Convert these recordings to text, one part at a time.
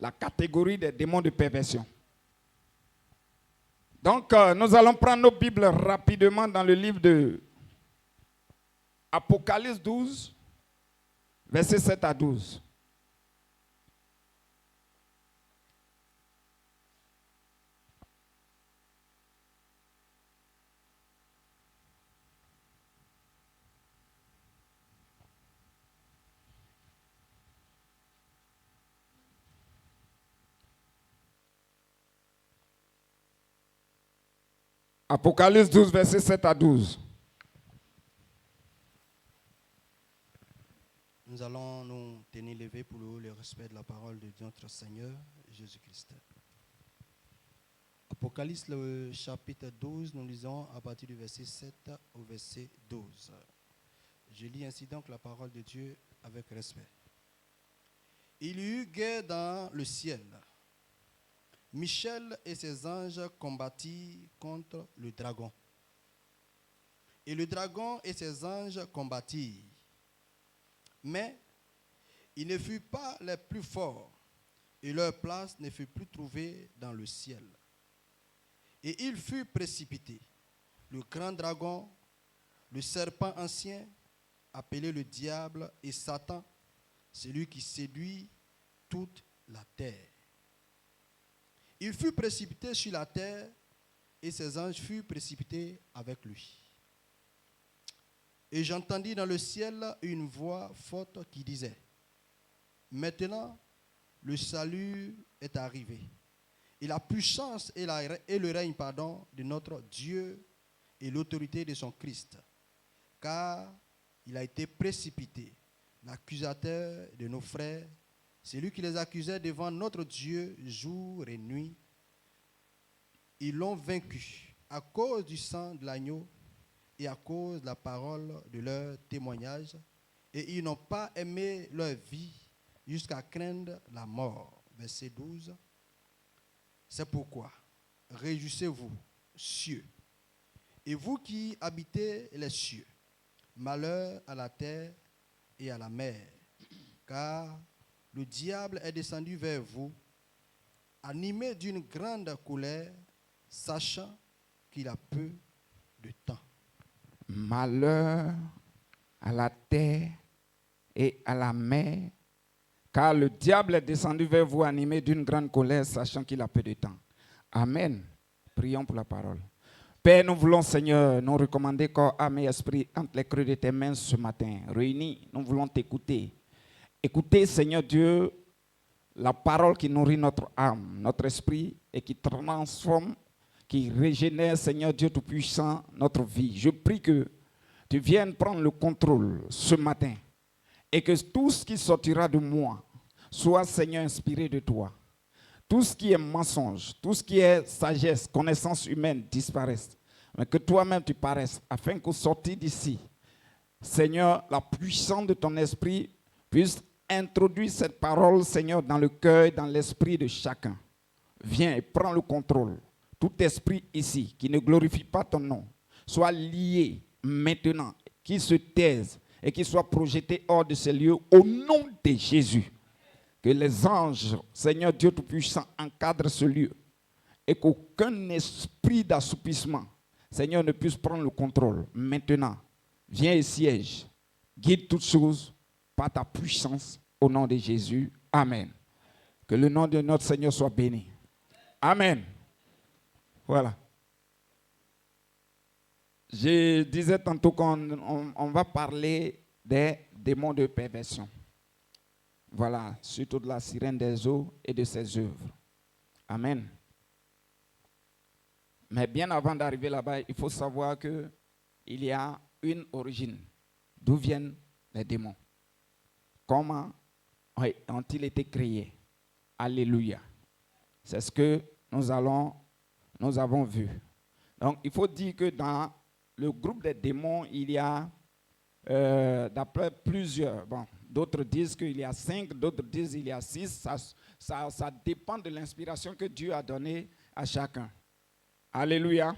la catégorie des démons de perversion. Donc, nous allons prendre nos Bibles rapidement dans le livre de Apocalypse 12, versets 7 à 12. Apocalypse 12, versets 7 à 12. Nous allons nous tenir levés pour le respect de la parole de notre Seigneur Jésus-Christ. Apocalypse, le chapitre 12, nous lisons à partir du verset 7 au verset 12. Je lis ainsi donc la parole de Dieu avec respect. Il y eut guerre dans le ciel. Michel et ses anges combattirent contre le dragon. Et le dragon et ses anges combattirent. Mais ils ne furent pas les plus forts, et leur place ne fut plus trouvée dans le ciel. Et ils furent précipités. Le grand dragon, le serpent ancien, appelé le diable et Satan, celui qui séduit toute la terre. Il fut précipité sur la terre, et ses anges furent précipités avec lui. Et j'entendis dans le ciel une voix forte qui disait, « Maintenant, le salut est arrivé, et la puissance et le règne de notre Dieu et l'autorité de son Christ, car il a été précipité, l'accusateur de nos frères, celui qui les accusait devant notre Dieu jour et nuit. Ils l'ont vaincu à cause du sang de l'agneau et à cause de la parole de leur témoignage, et ils n'ont pas aimé leur vie jusqu'à craindre la mort. » Verset 12. C'est pourquoi, réjouissez-vous, cieux, et vous qui habitez les cieux, malheur à la terre et à la mer, car le diable est descendu vers vous, animé d'une grande colère, sachant qu'il a peu de temps. Malheur à la terre et à la mer, car le diable est descendu vers vous animé d'une grande colère, sachant qu'il a peu de temps. Amen. Prions pour la parole. Père, nous voulons, Seigneur, nous recommander corps, âme et esprit entre les creux de tes mains ce matin. Réunis, nous voulons t'écouter. Écoutez, Seigneur Dieu, la parole qui nourrit notre âme, notre esprit et qui transforme, qui régénère, Seigneur Dieu Tout-Puissant, notre vie. Je prie que tu viennes prendre le contrôle ce matin et que tout ce qui sortira de moi soit, Seigneur, inspiré de toi. Tout ce qui est mensonge, tout ce qui est sagesse, connaissance humaine disparaisse. Mais que toi-même tu paraisses, afin qu'au sortir d'ici, Seigneur, la puissance de ton esprit puisse introduire cette parole, Seigneur, dans le cœur, dans l'esprit de chacun. Viens et prends le contrôle. Tout esprit ici qui ne glorifie pas ton nom soit lié maintenant, qu'il se taise et qu'il soit projeté hors de ces lieux au nom de Jésus. Que les anges, Seigneur Dieu Tout-Puissant, encadrent ce lieu et qu'aucun esprit d'assoupissement, Seigneur, ne puisse prendre le contrôle. Maintenant, viens et siège. Guide toutes choses par ta puissance au nom de Jésus. Amen. Que le nom de notre Seigneur soit béni. Amen. Voilà. Je disais tantôt qu'on va parler des démons de perversion. Voilà, surtout de la sirène des eaux et de ses œuvres. Amen. Mais bien avant d'arriver là-bas, il faut savoir qu'il y a une origine. D'où viennent les démons? Comment ont-ils été créés? Alléluia. C'est ce que nous avons vu. Donc, il faut dire que dans le groupe des démons, il y a, d'après plusieurs, d'autres disent qu'il y a 5, d'autres disent qu'il y a 6. Ça dépend de l'inspiration que Dieu a donnée à chacun. Alléluia.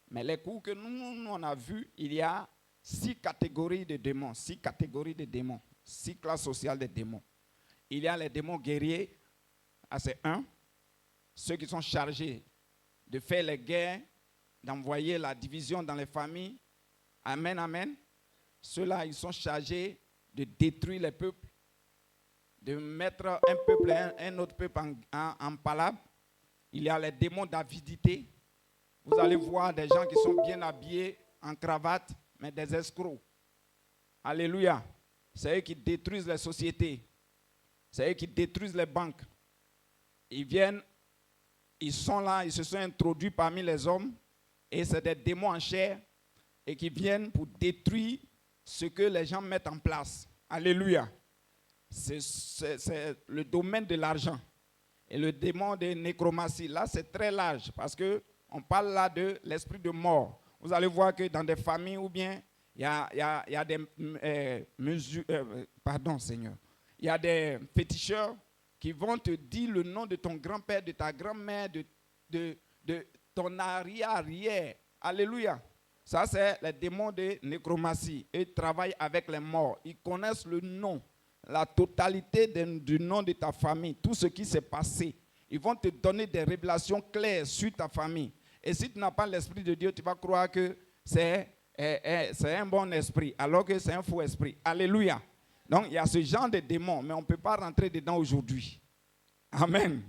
Mais les cours que nous on a vus, il y a 6 catégories de démons, 6 catégories de démons, 6 classes sociales de démons. Il y a les démons guerriers, à ces 1, ceux qui sont chargés de faire les guerres, d'envoyer la division dans les familles. Amen, amen. Ceux-là, ils sont chargés de détruire les peuples, de mettre un peuple et un autre peuple en palabre. Il y a les démons d'avidité. Vous allez voir des gens qui sont bien habillés en cravate, mais des escrocs. Alléluia. C'est eux qui détruisent les sociétés. C'est eux qui détruisent les banques. Ils viennent, ils sont là, ils se sont introduits parmi les hommes, et c'est des démons en chair, et qui viennent pour détruire ce que les gens mettent en place. Alléluia. C'est le domaine de l'argent. Et le démon de nécromancie, là, c'est très large, parce qu'on parle là de l'esprit de mort. Vous allez voir que dans des familles, ou bien, il y a des mesures, pardon Seigneur, il y a des féticheurs qui vont te dire le nom de ton grand-père, de ta grand-mère, de ton arrière. Alléluia. Ça, c'est les démons de nécromancie. Ils travaillent avec les morts. Ils connaissent le nom, la totalité du nom de ta famille, tout ce qui s'est passé. Ils vont te donner des révélations claires sur ta famille. Et si tu n'as pas l'esprit de Dieu, tu vas croire que c'est un bon esprit, alors que c'est un faux esprit. Alléluia. Donc, il y a ce genre de démons, mais on ne peut pas rentrer dedans aujourd'hui. Amen.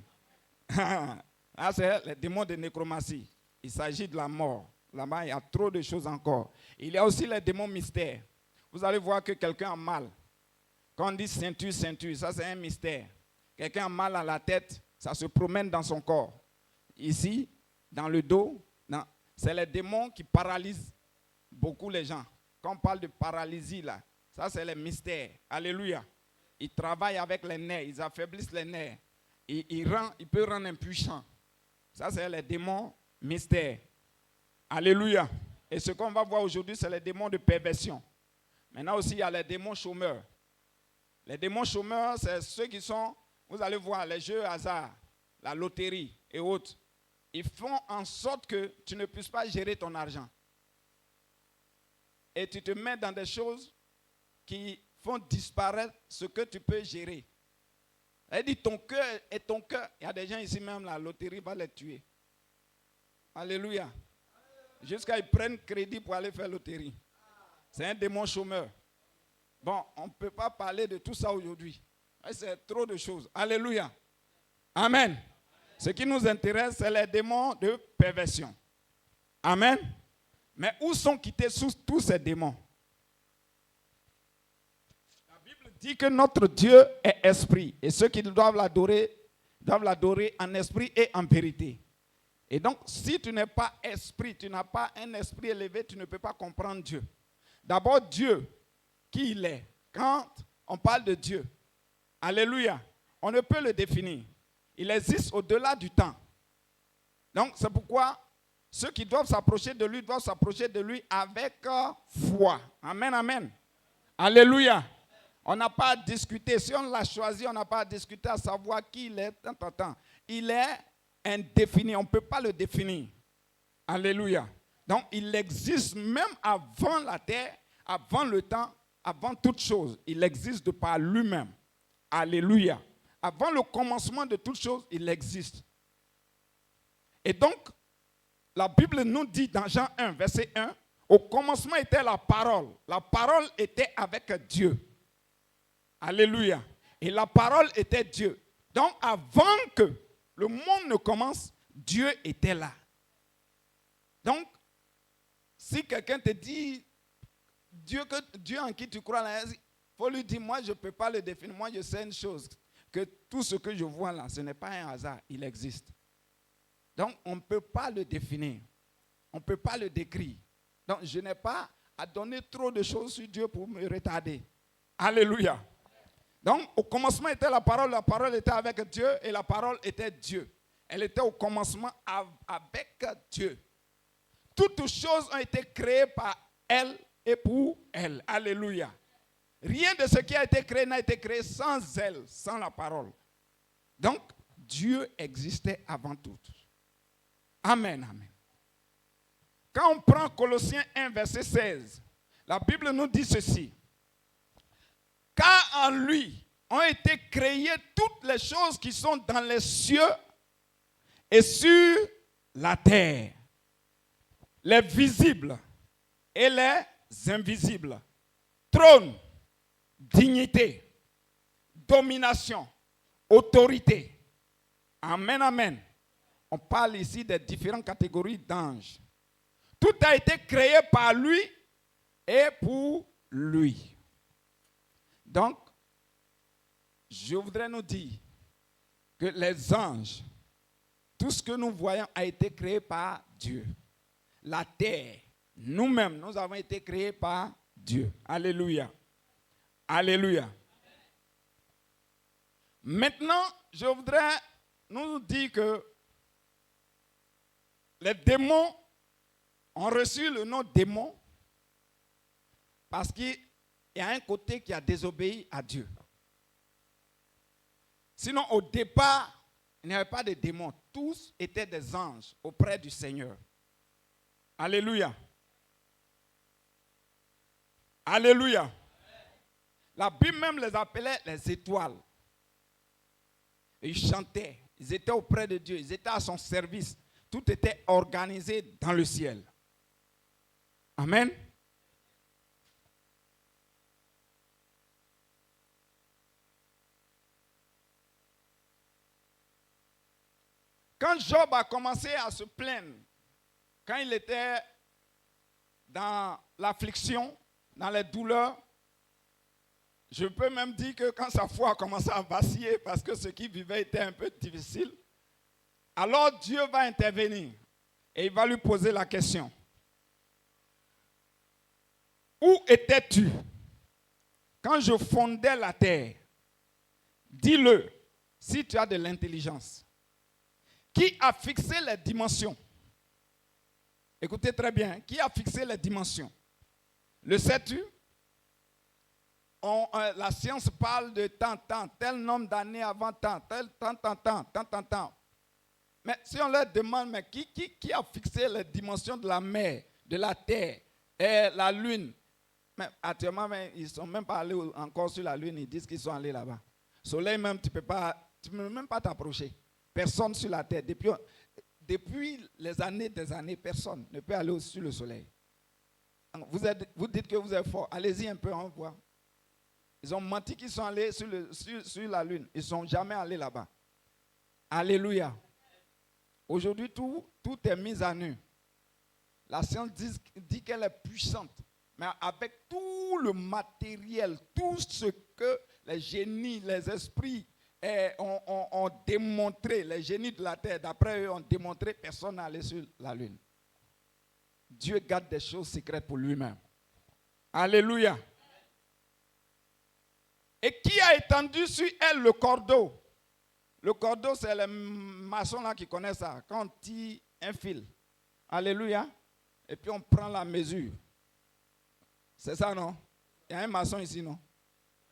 Là, c'est les démons de nécromancie. Il s'agit de la mort. Là-bas, il y a trop de choses encore. Il y a aussi les démons mystères. Vous allez voir que quelqu'un a mal. Quand on dit ceinture, ceinture, ça c'est un mystère. Quelqu'un a mal à la tête, ça se promène dans son corps. Ici, dans le dos, c'est les démons qui paralysent beaucoup les gens. Quand on parle de paralysie, là, ça c'est les mystères. Alléluia. Ils travaillent avec les nerfs, ils affaiblissent les nerfs. Ils peuvent rendre impuissants. Ça c'est les démons mystères. Alléluia. Et ce qu'on va voir aujourd'hui, c'est les démons de perversion. Maintenant aussi, il y a les démons chômeurs. Les démons chômeurs, c'est ceux qui sont, vous allez voir, les jeux hasard, la loterie et autres. Ils font en sorte que tu ne puisses pas gérer ton argent. Et tu te mets dans des choses qui font disparaître ce que tu peux gérer. Elle dit ton cœur et ton cœur. Il y a des gens ici même, la loterie va les tuer. Alléluia. Jusqu'à ils prennent crédit pour aller faire loterie. C'est un démon chômeur. Bon, on ne peut pas parler de tout ça aujourd'hui. C'est trop de choses. Alléluia. Amen. Ce qui nous intéresse, c'est les démons de perversion. Amen. Mais où sont quittés tous ces démons? La Bible dit que notre Dieu est esprit. Et ceux qui doivent l'adorer en esprit et en vérité. Et donc, si tu n'es pas esprit, tu n'as pas un esprit élevé, tu ne peux pas comprendre Dieu. D'abord, Dieu, qui il est. Quand on parle de Dieu, alléluia, on ne peut le définir. Il existe au-delà du temps. Donc, c'est pourquoi ceux qui doivent s'approcher de lui avec foi. Amen, amen. Alléluia. On n'a pas à discuter. Si on l'a choisi, on n'a pas à discuter à savoir qui il est. Il est indéfini. On ne peut pas le définir. Alléluia. Donc, il existe même avant la terre, avant le temps, avant toute chose. Il existe de par lui-même. Alléluia. Avant le commencement de toute chose, il existe. Et donc, la Bible nous dit dans Jean 1, verset 1, au commencement était la parole. La parole était avec Dieu. Alléluia. Et la parole était Dieu. Donc, avant que le monde ne commence, Dieu était là. Donc, si quelqu'un te dit Dieu en qui tu crois, il faut lui dire, moi je ne peux pas le définir. Moi je sais une chose, que tout ce que je vois là, ce n'est pas un hasard, il existe. Donc, on ne peut pas le définir. On ne peut pas le décrire. Donc, je n'ai pas à donner trop de choses sur Dieu pour me retarder. Alléluia. Donc, au commencement était la parole était avec Dieu et la parole était Dieu. Elle était au commencement avec Dieu. Toutes choses ont été créées par elle et pour elle. Alléluia. Rien de ce qui a été créé n'a été créé sans elle, sans la parole. Donc, Dieu existait avant tout. Amen, amen. Quand on prend Colossiens 1, verset 16, la Bible nous dit ceci. Car en lui, ont été créées toutes les choses qui sont dans les cieux et sur la terre, les visibles et les invisibles, trône, dignité, domination, autorité. Amen, amen. On parle ici des différentes catégories d'anges. Tout a été créé par lui et pour lui. Donc, je voudrais nous dire que les anges, tout ce que nous voyons a été créé par Dieu. La terre, nous-mêmes, nous avons été créés par Dieu. Alléluia. Alléluia. Maintenant, je voudrais nous dire que les démons ont reçu le nom démon parce qu'il y a un côté qui a désobéi à Dieu. Sinon, au départ, il n'y avait pas de démons. Tous étaient des anges auprès du Seigneur. Alléluia. Alléluia. La Bible même les appelait les étoiles. Et ils chantaient. Ils étaient auprès de Dieu. Ils étaient à son service. Tout était organisé dans le ciel. Amen. Quand Job a commencé à se plaindre, quand il était dans l'affliction, dans les douleurs, je peux même dire que quand sa foi a commencé à vaciller parce que ce qu'il vivait était un peu difficile, alors Dieu va intervenir et il va lui poser la question. Où étais-tu quand je fondais la terre? Dis-le si tu as de l'intelligence. Qui a fixé les dimensions? Écoutez très bien. Qui a fixé les dimensions? Le sais-tu? La science parle de tant, tel nombre d'années avant tant, tant. Mais si on leur demande, mais qui a fixé les dimensions de la mer, de la terre et la lune? Mais actuellement, ils ne sont même pas allés encore sur la lune, ils disent qu'ils sont allés là-bas. Soleil même, tu ne peux même pas t'approcher. Personne sur la terre. Depuis les années des années, personne ne peut aller sur le soleil. Vous dites que vous êtes fort. Allez-y un peu, on voit. Ils ont menti qu'ils sont allés sur la lune. Ils ne sont jamais allés là-bas. Alléluia. Aujourd'hui, tout est mis à nu. La science dit qu'elle est puissante. Mais avec tout le matériel, tout ce que les génies, les esprits ont démontré, les génies de la terre, d'après eux, ont démontré, personne n'est allé sur la lune. Dieu garde des choses secrètes pour lui-même. Alléluia. Et qui a étendu sur elle le cordeau? Le cordeau, c'est les maçons là qui connaissent ça. Quand on tire un fil, alléluia, et puis on prend la mesure. C'est ça, non? Il y a un maçon ici, non?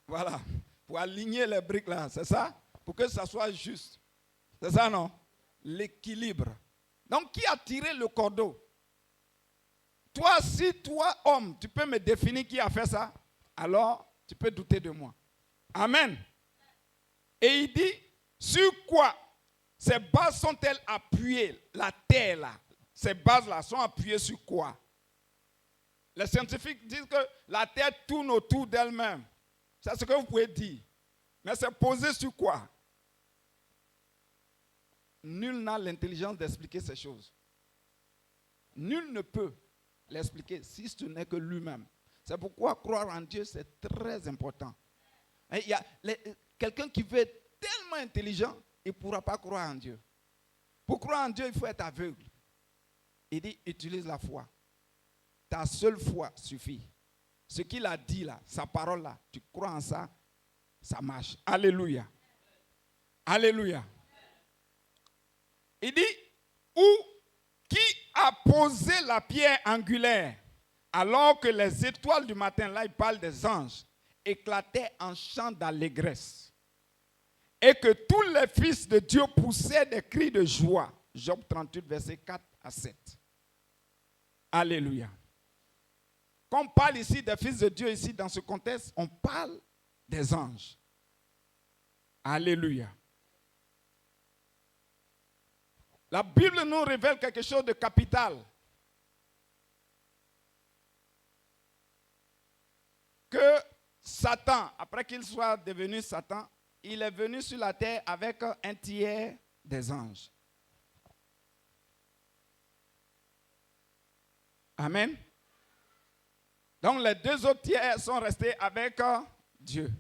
Voilà. Pour aligner les briques là, c'est ça? Pour que ça soit juste. C'est ça, non? L'équilibre. Donc, qui a tiré le cordeau? Toi, si toi, homme, tu peux me définir qui a fait ça, alors tu peux douter de moi. Amen. Et il dit, sur quoi ces bases sont-elles appuyées? La terre là, ces bases-là sont appuyées sur quoi? Les scientifiques disent que la terre tourne autour d'elle-même. C'est ce que vous pouvez dire. Mais c'est posé sur quoi? Nul n'a l'intelligence d'expliquer ces choses. Nul ne peut l'expliquer si ce n'est que lui-même. C'est pourquoi croire en Dieu, c'est très important. Il y a quelqu'un qui veut être tellement intelligent, il ne pourra pas croire en Dieu. Pour croire en Dieu, il faut être aveugle. Il dit, utilise la foi. Ta seule foi suffit. Ce qu'il a dit là, sa parole là, tu crois en ça, ça marche. Alléluia. Alléluia. Il dit, qui a posé la pierre angulaire alors que les étoiles du matin, là il parle des anges, éclataient en chants d'allégresse et que tous les fils de Dieu poussaient des cris de joie. Job 38, versets 4 à 7. Alléluia. Quand on parle ici des fils de Dieu, ici dans ce contexte, on parle des anges. Alléluia. La Bible nous révèle quelque chose de capital. Que Satan, après qu'il soit devenu Satan, il est venu sur la terre avec un tiers des anges. Amen. Donc les deux autres tiers sont restés avec Dieu.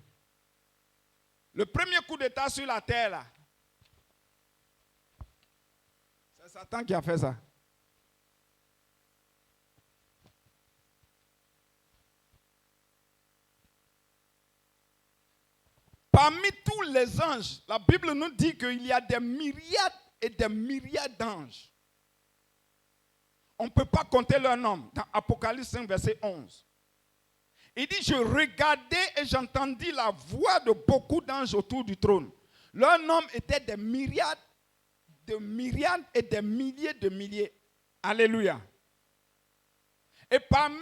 Le premier coup d'État sur la terre, là, c'est Satan qui a fait ça. Parmi tous les anges, la Bible nous dit qu'il y a des myriades et des myriades d'anges. On ne peut pas compter leur nombre. Dans Apocalypse 5, verset 11. Il dit, je regardais et j'entendis la voix de beaucoup d'anges autour du trône. Leur nombre était des myriades et des milliers de milliers. Alléluia. Et parmi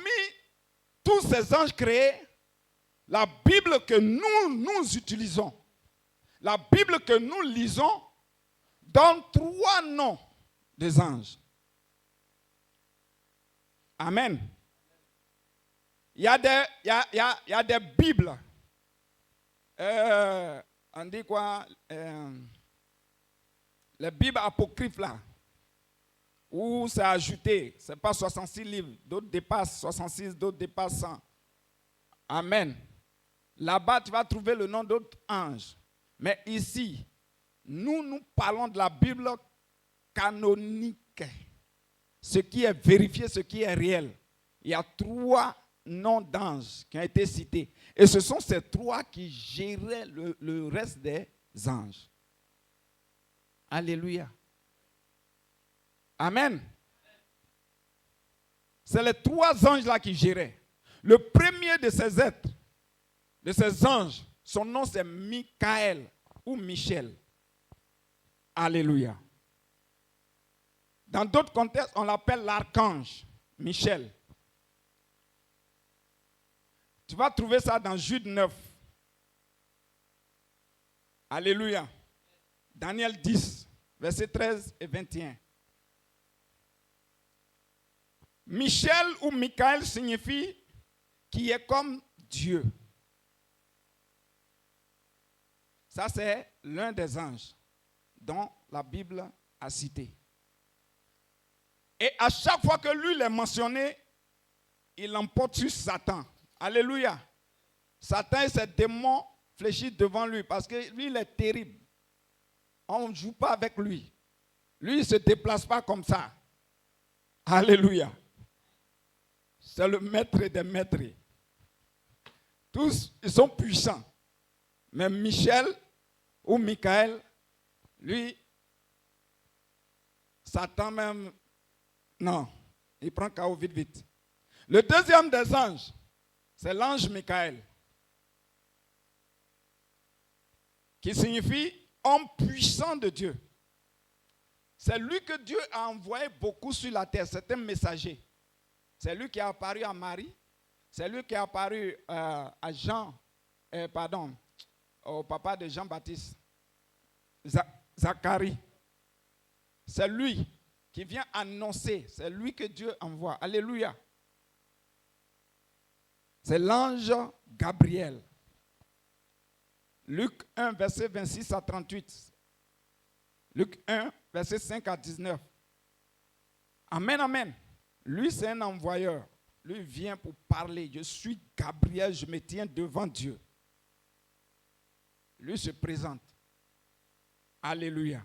tous ces anges créés, la Bible que nous utilisons, la Bible que nous lisons, donne 3 noms des anges. Amen. Il y a des Bibles. On dit quoi? Les Bibles apocryphes là, où c'est ajouté. Ce n'est pas 66 livres. D'autres dépassent 66, d'autres dépassent 100. Amen. Là-bas, tu vas trouver le nom d'autres anges. Mais ici, nous parlons de la Bible canonique. Ce qui est vérifié, ce qui est réel. Il y a 3 noms d'anges qui ont été cités. Et ce sont ces 3 qui géraient le reste des anges. Alléluia. Amen. C'est les 3 anges-là qui géraient. Le premier de ces êtres, de ces anges, son nom c'est Michael ou Michel. Alléluia. Dans d'autres contextes, on l'appelle l'archange Michel. Tu vas trouver ça dans Jude 9. Alléluia. Daniel 10, versets 13 et 21. Michel ou Michael signifie qui est comme Dieu. Ça, c'est l'un des anges dont la Bible a cité. Et à chaque fois que lui l'est mentionné, il l'emporte sur Satan. Alléluia. Satan et ses démons fléchissent devant lui parce que lui, il est terrible. On ne joue pas avec lui. Lui, il ne se déplace pas comme ça. Alléluia. C'est le maître des maîtres. Tous, ils sont puissants. Mais Michel ou Michael, lui, Satan même, non, il prend KO vite, vite. Le deuxième des anges, c'est l'ange Michael, qui signifie homme puissant de Dieu. C'est lui que Dieu a envoyé beaucoup sur la terre, c'est un messager. C'est lui qui est apparu à Marie, c'est lui qui est apparu à Jean, au papa de Jean-Baptiste, Zacharie. C'est lui qui vient annoncer, c'est lui que Dieu envoie. Alléluia. C'est l'ange Gabriel. Luc 1, verset 26 à 38. Luc 1, verset 5 à 19. Amen, amen. Lui, c'est un envoyeur. Lui vient pour parler. Je suis Gabriel, je me tiens devant Dieu. Lui se présente. Alléluia.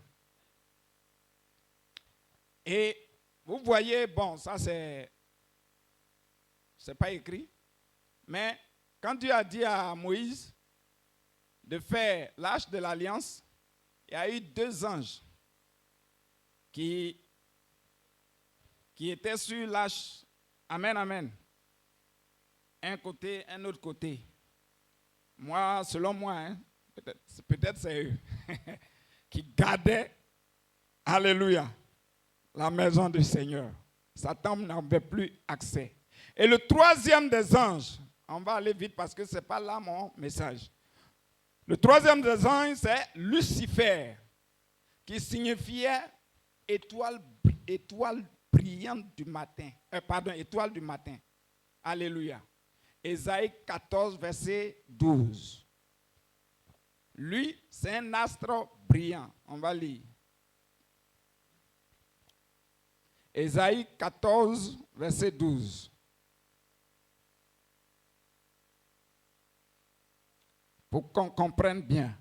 Et vous voyez, bon, ça c'est pas écrit, mais quand Dieu a dit à Moïse de faire l'arche de l'alliance, il y a eu 2 anges qui étaient sur l'arche. Amen, amen. Un côté, un autre côté. Moi, selon moi, hein, peut-être c'est eux qui gardaient, alléluia, la maison du Seigneur. Satan n'avait plus accès. Et le troisième des anges, on va aller vite parce que ce n'est pas là mon message. Le troisième des anges, c'est Lucifer, qui signifiait étoile brillante du matin. Étoile du matin. Alléluia. Ésaïe 14, verset 12. Lui, c'est un astre brillant. On va lire. Ésaïe 14, verset 12. Pour qu'on comprenne bien.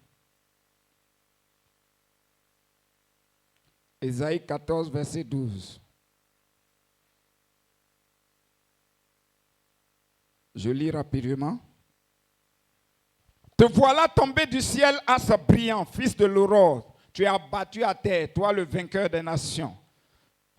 Ésaïe 14, verset 12. Je lis rapidement. Te voilà tombé du ciel, astre brillant, fils de l'aurore. Tu es abattu à terre, toi le vainqueur des nations.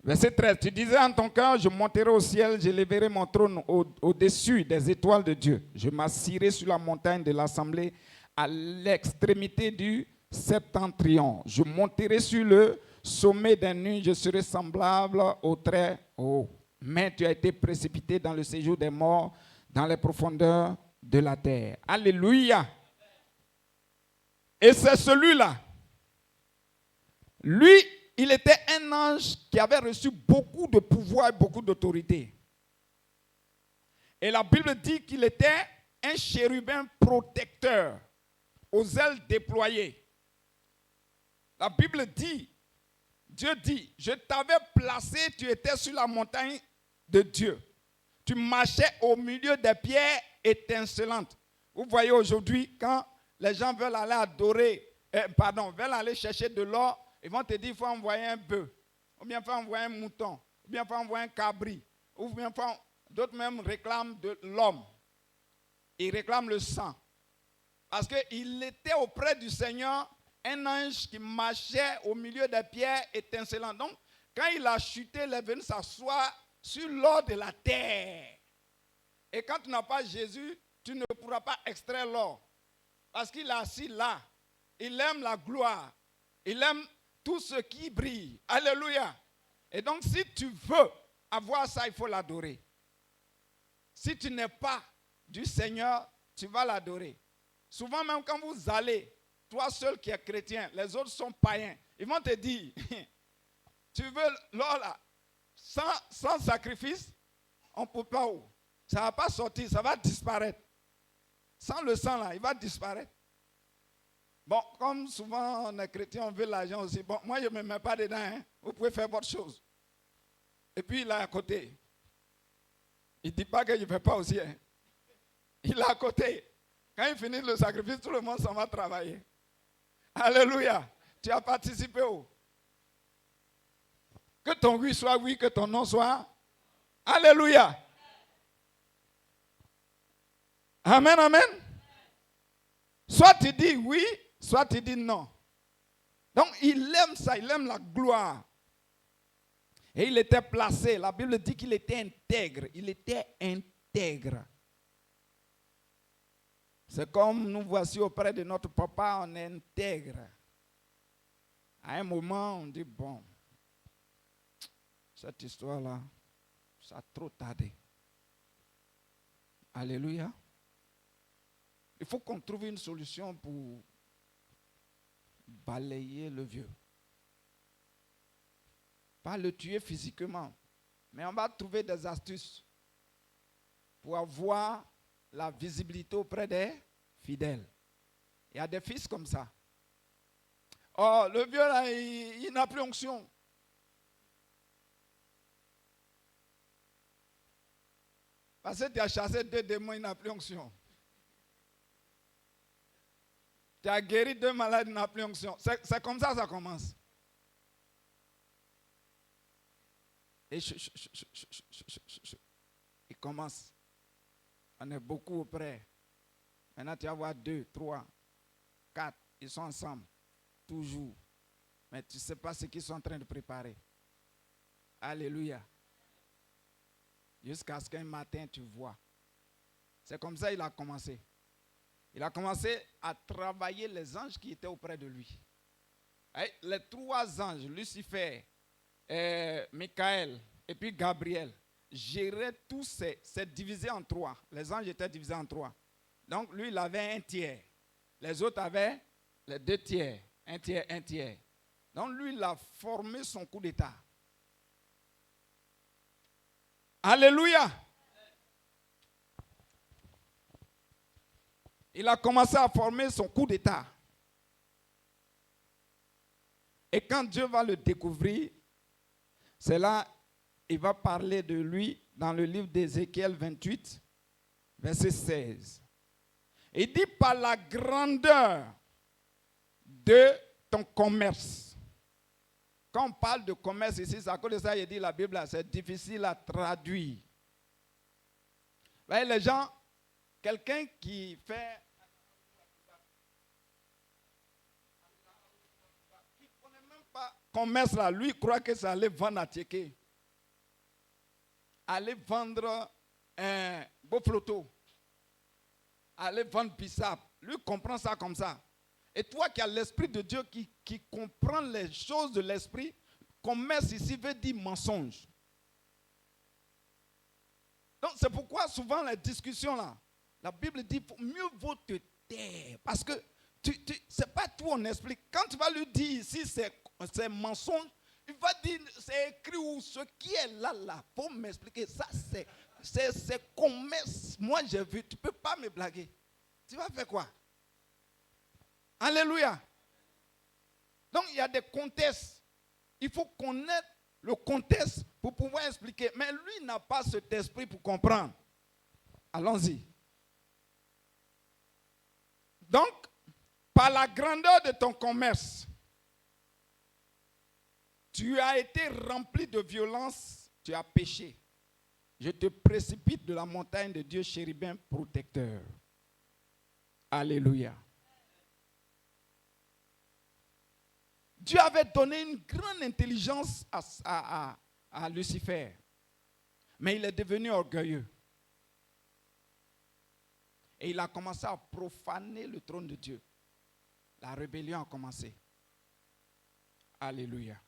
Verset 13. Tu disais en ton cœur, je monterai au ciel, j'élèverai mon trône au-dessus des étoiles de Dieu. Je m'assierai sur la montagne de l'assemblée à l'extrémité du septentrion. Je monterai sur le sommet des nuits, je serai semblable au très haut. Mais tu as été précipité dans le séjour des morts, dans les profondeurs de la terre. Alléluia. Et c'est celui-là. Lui, il était un ange qui avait reçu beaucoup de pouvoir et beaucoup d'autorité. Et la Bible dit qu'il était un chérubin protecteur, aux ailes déployées. La Bible dit, Dieu dit, je t'avais placé, tu étais sur la montagne de Dieu. Tu marchais au milieu des pierres étincelantes. Vous voyez aujourd'hui, quand les gens veulent aller adorer, veulent aller chercher de l'or, ils vont te dire qu'il faut envoyer un bœuf, ou bien il faut envoyer un mouton, ou bien il faut envoyer un cabri, ou bien d'autres même réclament de l'homme. Ils réclament le sang. Parce qu'il était auprès du Seigneur un ange qui marchait au milieu des pierres étincelantes. Donc, quand il a chuté, il est venu s'asseoir sur l'or de la terre. Et quand tu n'as pas Jésus, tu ne pourras pas extraire l'or. Parce qu'il est assis là. Il aime la gloire. Il aime tout ce qui brille. Alléluia. Et donc, si tu veux avoir ça, il faut l'adorer. Si tu n'es pas du Seigneur, tu vas l'adorer. Souvent, même quand vous allez, toi seul qui es chrétien, les autres sont païens, ils vont te dire, tu veux l'or là, sans sacrifice, on ne peut pas où. Ça ne va pas sortir, ça va disparaître. Sans le sang là, il va disparaître. Bon, comme souvent on est chrétien, on veut l'argent aussi. Bon, moi je ne me mets pas dedans, hein. Vous pouvez faire votre chose. Et puis il est à côté. Il ne dit pas que je ne fais pas aussi. Hein. Il est à côté. Quand il finit le sacrifice, tout le monde s'en va travailler. Alléluia. Tu as participé où? Que ton oui soit oui, que ton non soit. Alléluia. Amen, amen. Soit tu dis oui, soit tu dis non. Donc il aime ça, il aime la gloire. Et il était placé, la Bible dit qu'il était intègre. Il était intègre. C'est comme nous voici auprès de notre papa, on est intègre. À un moment, on dit, bon, cette histoire-là, ça a trop tardé. Alléluia. Il faut qu'on trouve une solution pour balayer le vieux. Pas le tuer physiquement, mais on va trouver des astuces pour avoir la visibilité auprès des fidèles. Il y a des fils comme ça. Oh, le vieux là, il n'a plus onction. Parce que tu as chassé 2 démons, il n'a plus onction. Tu as guéri 2 malades, il n'a plus onction. C'est comme ça que ça commence. Et il commence. On est beaucoup auprès. Maintenant, tu vas voir 2, 3, 4. Ils sont ensemble. Toujours. Mais tu ne sais pas ce qu'ils sont en train de préparer. Alléluia. Jusqu'à ce qu'un matin, tu vois. C'est comme ça qu'il a commencé. Il a commencé à travailler les anges qui étaient auprès de lui. Les 3 anges, Lucifer, Michael et puis Gabriel, géraient tous c'est divisé en 3. Les anges étaient divisés en 3. Donc lui, il avait un tiers. Les autres avaient les 2 tiers, 1 tiers, 1 tiers. Donc lui, il a formé son coup d'État. Alléluia. Il a commencé à former son coup d'État. Et quand Dieu va le découvrir, c'est là il va parler de lui dans le livre d'Ézéchiel 28, verset 16. Il dit par la grandeur de ton commerce. Quand on parle de commerce ici, c'est à cause de ça il dit la Bible, c'est difficile à traduire. Vous voyez, les gens, quelqu'un qui fait... qui ne connaît même pas commerce là, lui, il croit que ça allait vendre à Tchéké. Aller vendre un beau floto. Aller vendre Bissap. Lui comprend ça comme ça. Et toi qui as l'Esprit de Dieu, qui comprend les choses de l'Esprit, commerce ici veut dire mensonge. Donc c'est pourquoi souvent les discussions là, la Bible dit mieux vaut te taire. Parce que c'est pas tout on explique. Quand tu vas lui dire ici c'est mensonge, il va dire c'est écrit où ce qui est là, pour m'expliquer. Ça c'est commerce. Moi j'ai vu, tu ne peux pas me blaguer. Tu vas faire quoi? Alléluia. Donc il y a des contextes. Il faut connaître le contexte pour pouvoir expliquer. Mais lui n'a pas cet esprit pour comprendre. Allons-y. Donc, par la grandeur de ton commerce, tu as été rempli de violence, tu as péché. Je te précipite de la montagne de Dieu, chérubin protecteur. Alléluia. Dieu avait donné une grande intelligence à Lucifer. Mais il est devenu orgueilleux. Et il a commencé à profaner le trône de Dieu. La rébellion a commencé. Alléluia.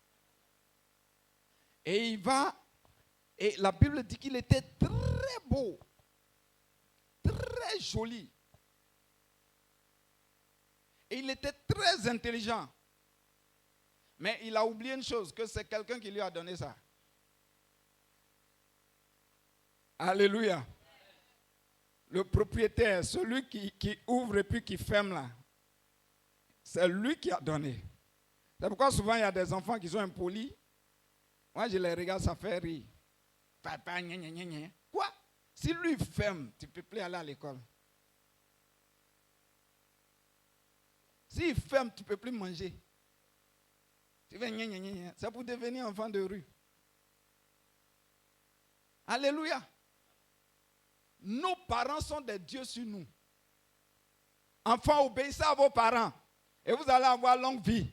Et et la Bible dit qu'il était très beau, très joli. Et il était très intelligent. Mais il a oublié une chose, que c'est quelqu'un qui lui a donné ça. Alléluia. Le propriétaire, celui qui ouvre et puis qui ferme là, c'est lui qui a donné. C'est pourquoi souvent il y a des enfants qui sont impolis. Moi je les regarde, ça fait rire. Papa, gna, gna, gna, gna. Quoi? Si lui ferme, tu ne peux plus aller à l'école. S'il ferme, tu ne peux plus manger. Tu fais gna, gna, gna, gna. C'est pour devenir enfant de rue. Alléluia. Nos parents sont des dieux sur nous. Enfants, obéissez à vos parents. Et vous allez avoir longue vie.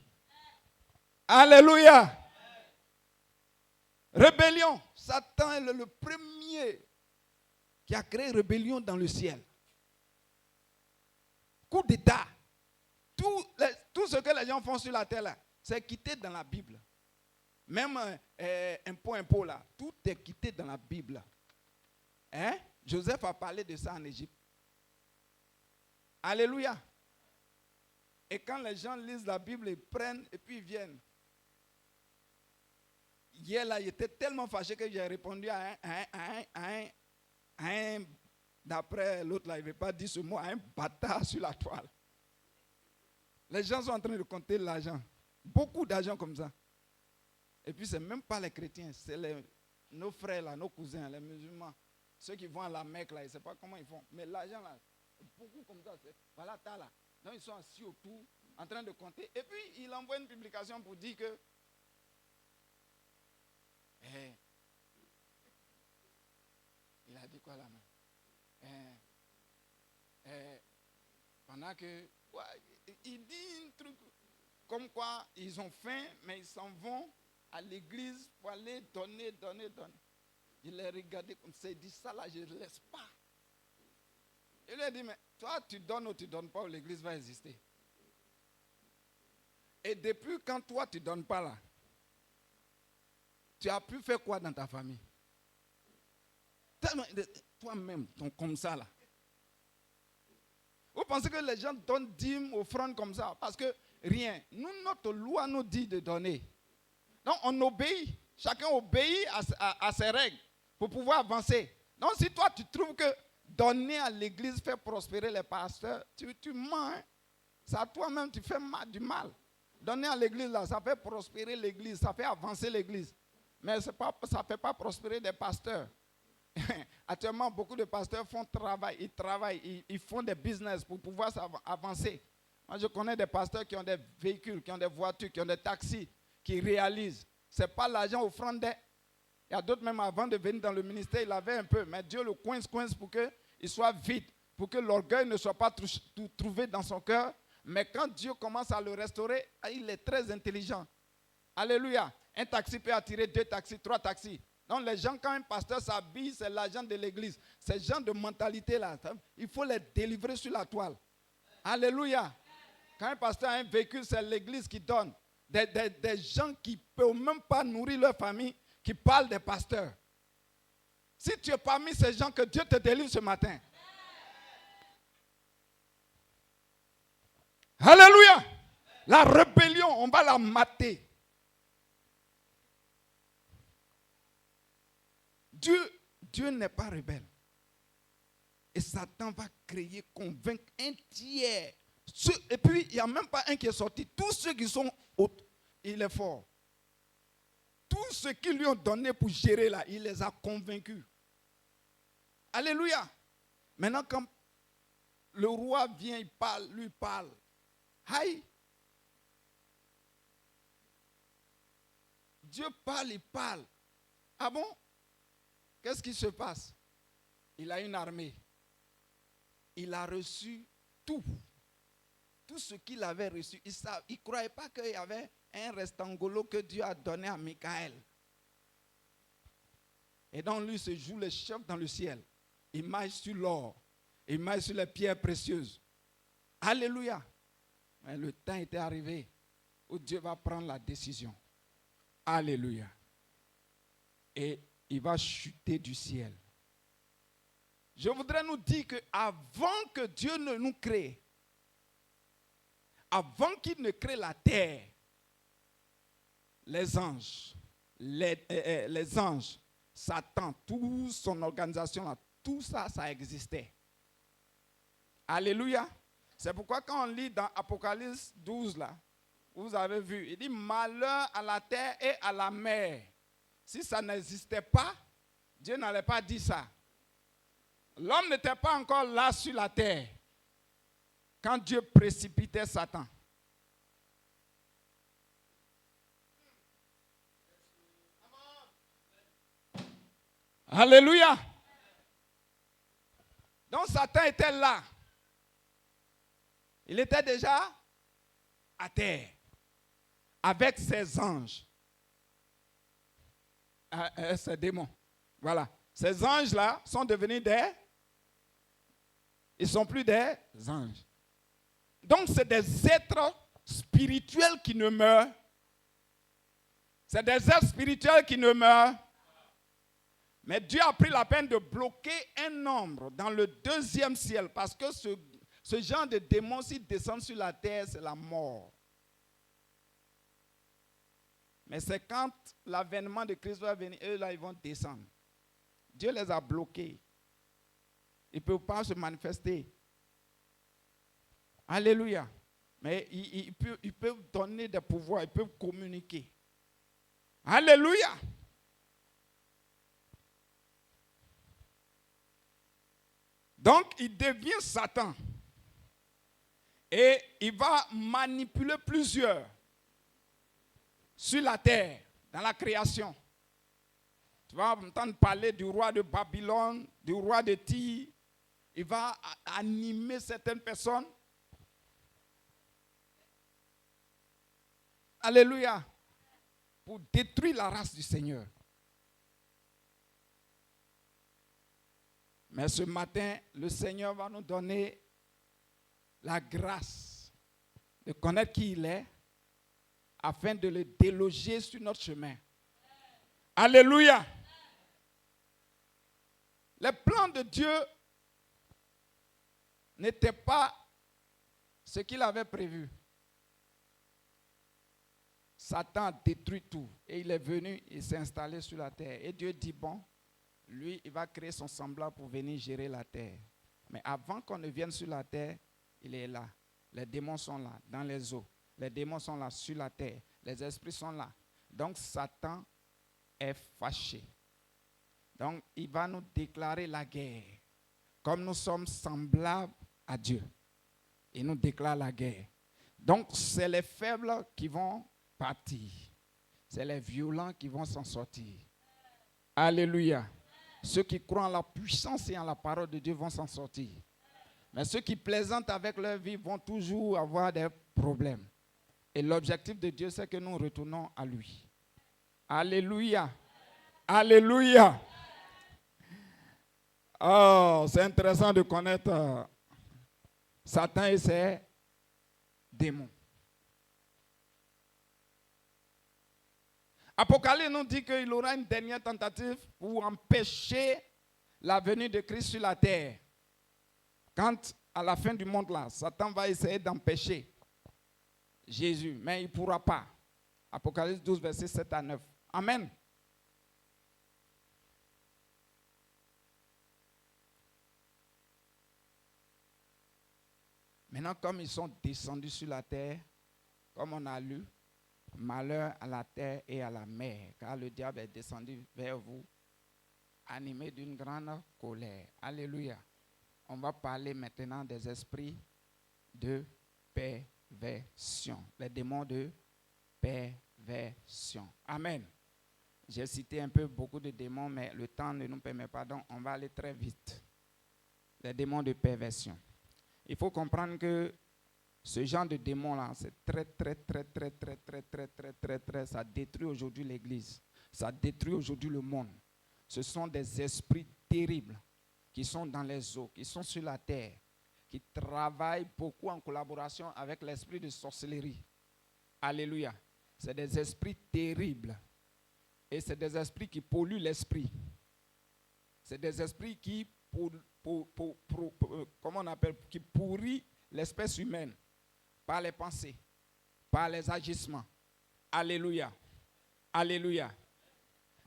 Alléluia. Rébellion. Satan est le premier qui a créé rébellion dans le ciel. Coup d'État. Tout ce que les gens font sur la terre, là, c'est quitté dans la Bible. Même impôt là, tout est quitté dans la Bible. Hein? Joseph a parlé de ça en Égypte. Alléluia. Et quand les gens lisent la Bible, ils prennent et puis ils viennent. Hier là, il était tellement fâché que j'ai répondu à un d'après l'autre là, il ne veut pas dire ce mot, à un bâtard sur la toile. Les gens sont en train de compter l'argent. Beaucoup d'argent comme ça. Et puis ce n'est même pas les chrétiens, c'est nos frères là, nos cousins, les musulmans. Ceux qui vont à la Mecque, là, ils ne savent pas comment ils font. Mais l'argent, là, beaucoup comme ça. Voilà, t'as là. Donc, ils sont assis autour, en train de compter. Et puis, il envoie une publication pour dire que... il a dit quoi là, même? Pendant que... Ouais, il dit un truc comme quoi ils ont faim, mais ils s'en vont à l'église pour aller donner. Je l'ai regardé comme ça, il dit ça là, je ne laisse pas. Il lui a dit, mais toi tu donnes ou tu ne donnes pas, l'église va exister. Et depuis quand toi tu ne donnes pas là, tu as pu faire quoi dans ta famille? Toi-même, comme ça là. Vous pensez que les gens donnent dîmes, offrandes comme ça? Parce que rien. Nous, notre loi nous dit de donner. Donc, on obéit. Chacun obéit à ses règles pour pouvoir avancer. Donc, si toi, tu trouves que donner à l'église fait prospérer les pasteurs, tu mens. Hein? C'est à toi-même, tu fais du mal. Donner à l'église, là, ça fait prospérer l'église, ça fait avancer l'église. Mais ça ne fait pas prospérer des pasteurs. Actuellement, beaucoup de pasteurs travaillent, ils font des business pour pouvoir avancer. Moi, je connais des pasteurs qui ont des véhicules, qui ont des voitures, qui ont des taxis, qui réalisent. Ce n'est pas l'argent offrandé. Il y a d'autres, même avant de venir dans le ministère, il avait un peu. Mais Dieu le coince pour qu'il soit vide, pour que l'orgueil ne soit pas trouvé dans son cœur. Mais quand Dieu commence à le restaurer, il est très intelligent. Alléluia. Un taxi peut attirer 2 taxis, 3 taxis. Donc les gens, quand un pasteur s'habille, c'est l'argent de l'église. Ces gens de mentalité-là, il faut les délivrer sur la toile. Alléluia. Quand un pasteur a un véhicule, c'est l'église qui donne. Des gens qui ne peuvent même pas nourrir leur famille, qui parlent des pasteurs. Si tu es parmi ces gens, que Dieu te délivre ce matin. Alléluia. La rébellion, on va la mater. Dieu n'est pas rebelle. Et Satan va créer, convaincre un tiers. Et puis, il n'y a même pas un qui est sorti. Tous ceux qui sont autour, il est fort. Tous ceux qui lui ont donné pour gérer là, il les a convaincus. Alléluia. Maintenant, quand le roi vient, il parle, lui parle. Aïe. Dieu parle, il parle. Ah bon? Qu'est-ce qui se passe? Il a une armée. Il a reçu tout. Tout ce qu'il avait reçu. Il ne croyait pas qu'il y avait un restangolo que Dieu a donné à Michael. Et donc lui se joue le chef dans le ciel. Il marche sur l'or. Il marche sur les pierres précieuses. Alléluia. Mais le temps était arrivé où Dieu va prendre la décision. Alléluia. Et il va chuter du ciel. Je voudrais nous dire qu'avant que Dieu ne nous crée, avant qu'il ne crée la terre, les anges, Satan, toute son organisation, là, tout ça, ça existait. Alléluia. C'est pourquoi quand on lit dans Apocalypse 12, là, vous avez vu, il dit malheur à la terre et à la mer. Si ça n'existait pas, Dieu n'allait pas dire ça. L'homme n'était pas encore là sur la terre quand Dieu précipitait Satan. Alléluia. Donc Satan était là. Il était déjà à terre avec ses anges. Ces démons. Voilà. Ces anges-là sont devenus ils ne sont plus des anges. Donc, c'est des êtres spirituels qui ne meurent. C'est des êtres spirituels qui ne meurent. Mais Dieu a pris la peine de bloquer un nombre dans le 2e ciel parce que ce genre de démons, s'ils descendent sur la terre, c'est la mort. Mais c'est quand l'avènement de Christ va venir, eux là, ils vont descendre. Dieu les a bloqués. Ils ne peuvent pas se manifester. Alléluia. Mais ils peuvent donner des pouvoirs, ils peuvent communiquer. Alléluia. Donc, il devient Satan. Et il va manipuler plusieurs sur la terre, dans la création. Tu vas entendre parler du roi de Babylone, du roi de Tyr. Il va animer certaines personnes. Alléluia. Pour détruire la race du Seigneur. Mais ce matin, le Seigneur va nous donner la grâce de connaître qui il est afin de le déloger sur notre chemin. Alléluia. Les plans de Dieu n'étaient pas ce qu'il avait prévu. Satan a détruit tout et il est venu, il s'est installé sur la terre. Et Dieu dit, bon, lui, il va créer son semblable pour venir gérer la terre. Mais avant qu'on ne vienne sur la terre, il est là. Les démons sont là, dans les eaux. Les démons sont là, sur la terre. Les esprits sont là. Donc, Satan est fâché. Donc, il va nous déclarer la guerre. Comme nous sommes semblables à Dieu, il nous déclare la guerre. Donc, c'est les faibles qui vont partir. C'est les violents qui vont s'en sortir. Alléluia. Ceux qui croient en la puissance et en la parole de Dieu vont s'en sortir. Mais ceux qui plaisantent avec leur vie vont toujours avoir des problèmes. Et l'objectif de Dieu, c'est que nous retournons à lui. Alléluia. Alléluia. Oh, c'est intéressant de connaître Satan et ses démons. Apocalypse nous dit qu'il aura une dernière tentative pour empêcher la venue de Christ sur la terre. Quand, à la fin du monde, là, Satan va essayer d'empêcher Jésus, mais il ne pourra pas. Apocalypse 12, versets 7 à 9. Amen. Maintenant, comme ils sont descendus sur la terre, comme on a lu, malheur à la terre et à la mer, car le diable est descendu vers vous, animé d'une grande colère. Alléluia. On va parler maintenant des esprits de perversion, les démons de perversion. Amen. J'ai cité un peu beaucoup de démons, mais le temps ne nous permet pas, donc on va aller très vite. Les démons de perversion. Il faut comprendre que ce genre de démons-là, c'est très, ça détruit aujourd'hui l'Église. Ça détruit aujourd'hui le monde. Ce sont des esprits terribles qui sont dans les eaux, qui sont sur la terre, qui travaillent beaucoup en collaboration avec l'esprit de sorcellerie. Alléluia. C'est des esprits terribles. Et c'est des esprits qui polluent l'esprit. C'est des esprits qui, comment on appelle, qui pourrissent l'espèce humaine par les pensées, par les agissements. Alléluia. Alléluia.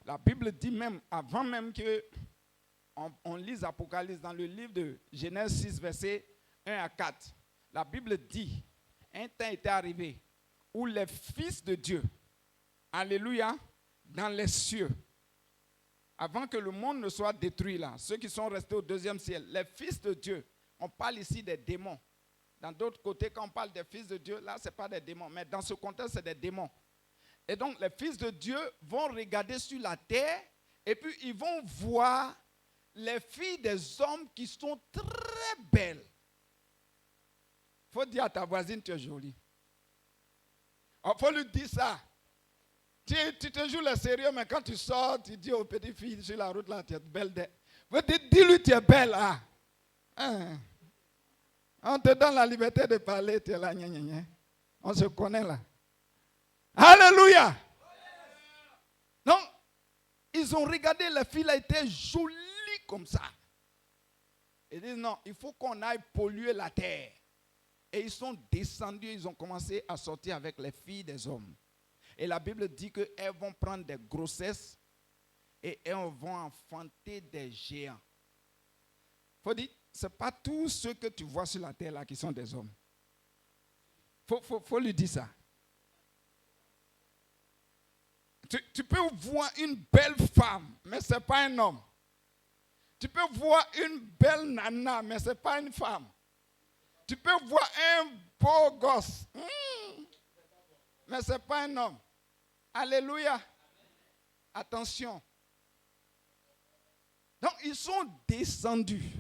La Bible dit même, avant même que on lise Apocalypse, dans le livre de Genèse 6, versets 1 à 4, la Bible dit, un temps était arrivé où les fils de Dieu, alléluia, dans les cieux, avant que le monde ne soit détruit là, ceux qui sont restés au deuxième ciel, les fils de Dieu, on parle ici des démons. Dans d'autres côtés, quand on parle des fils de Dieu, là, ce n'est pas des démons, mais dans ce contexte, c'est des démons. Et donc, les fils de Dieu vont regarder sur la terre et puis ils vont voir les filles des hommes qui sont très belles. Il faut dire à ta voisine, tu es jolie. Il faut lui dire ça. Tu te joues le sérieux, mais quand tu sors, tu dis aux petites filles sur la route, là, tu es belle. Dis-lui, tu es belle. Ah. Hein? On te donne la liberté de parler, tu es là, gna, gna, gna. On se connaît là. Alléluia. Donc, ils ont regardé, la fille a été jolie comme ça. Ils disent non, il faut qu'on aille polluer la terre. Et ils sont descendus, ils ont commencé à sortir avec les filles des hommes. Et la Bible dit qu'elles vont prendre des grossesses et elles vont enfanter des géants. Il faut dire, ce n'est pas tous ceux que tu vois sur la terre là qui sont des hommes. Faut lui dire ça. Tu peux voir une belle femme, mais ce n'est pas un homme. Tu peux voir une belle nana, mais ce n'est pas une femme. Tu peux voir un beau gosse, mais ce n'est pas un homme. Alléluia. Attention. Donc, ils sont descendus.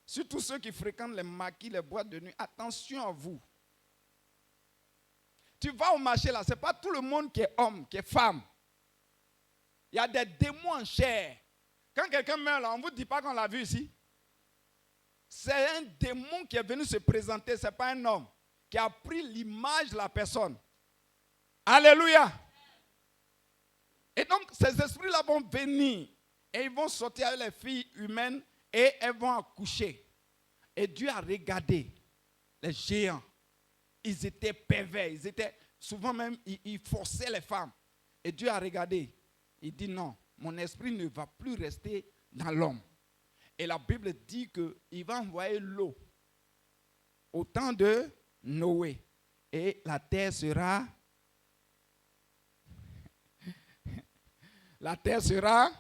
Surtout ceux qui fréquentent les maquis, les boîtes de nuit. Attention à vous. Tu vas au marché là, ce n'est pas tout le monde qui est homme, qui est femme. Il y a des démons en chair. Quand quelqu'un meurt là, on ne vous dit pas qu'on l'a vu ici. C'est un démon qui est venu se présenter, ce n'est pas un homme, qui a pris l'image de la personne. Alléluia. Et donc, ces esprits-là vont venir et ils vont sortir avec les filles humaines et elles vont accoucher. Et Dieu a regardé les géants, ils étaient pervers, souvent même, ils forçaient les femmes. Et Dieu a regardé, il dit non, mon esprit ne va plus rester dans l'homme. Et la Bible dit qu'il va envoyer l'eau au temps de Noé. Et la terre sera... La terre sera...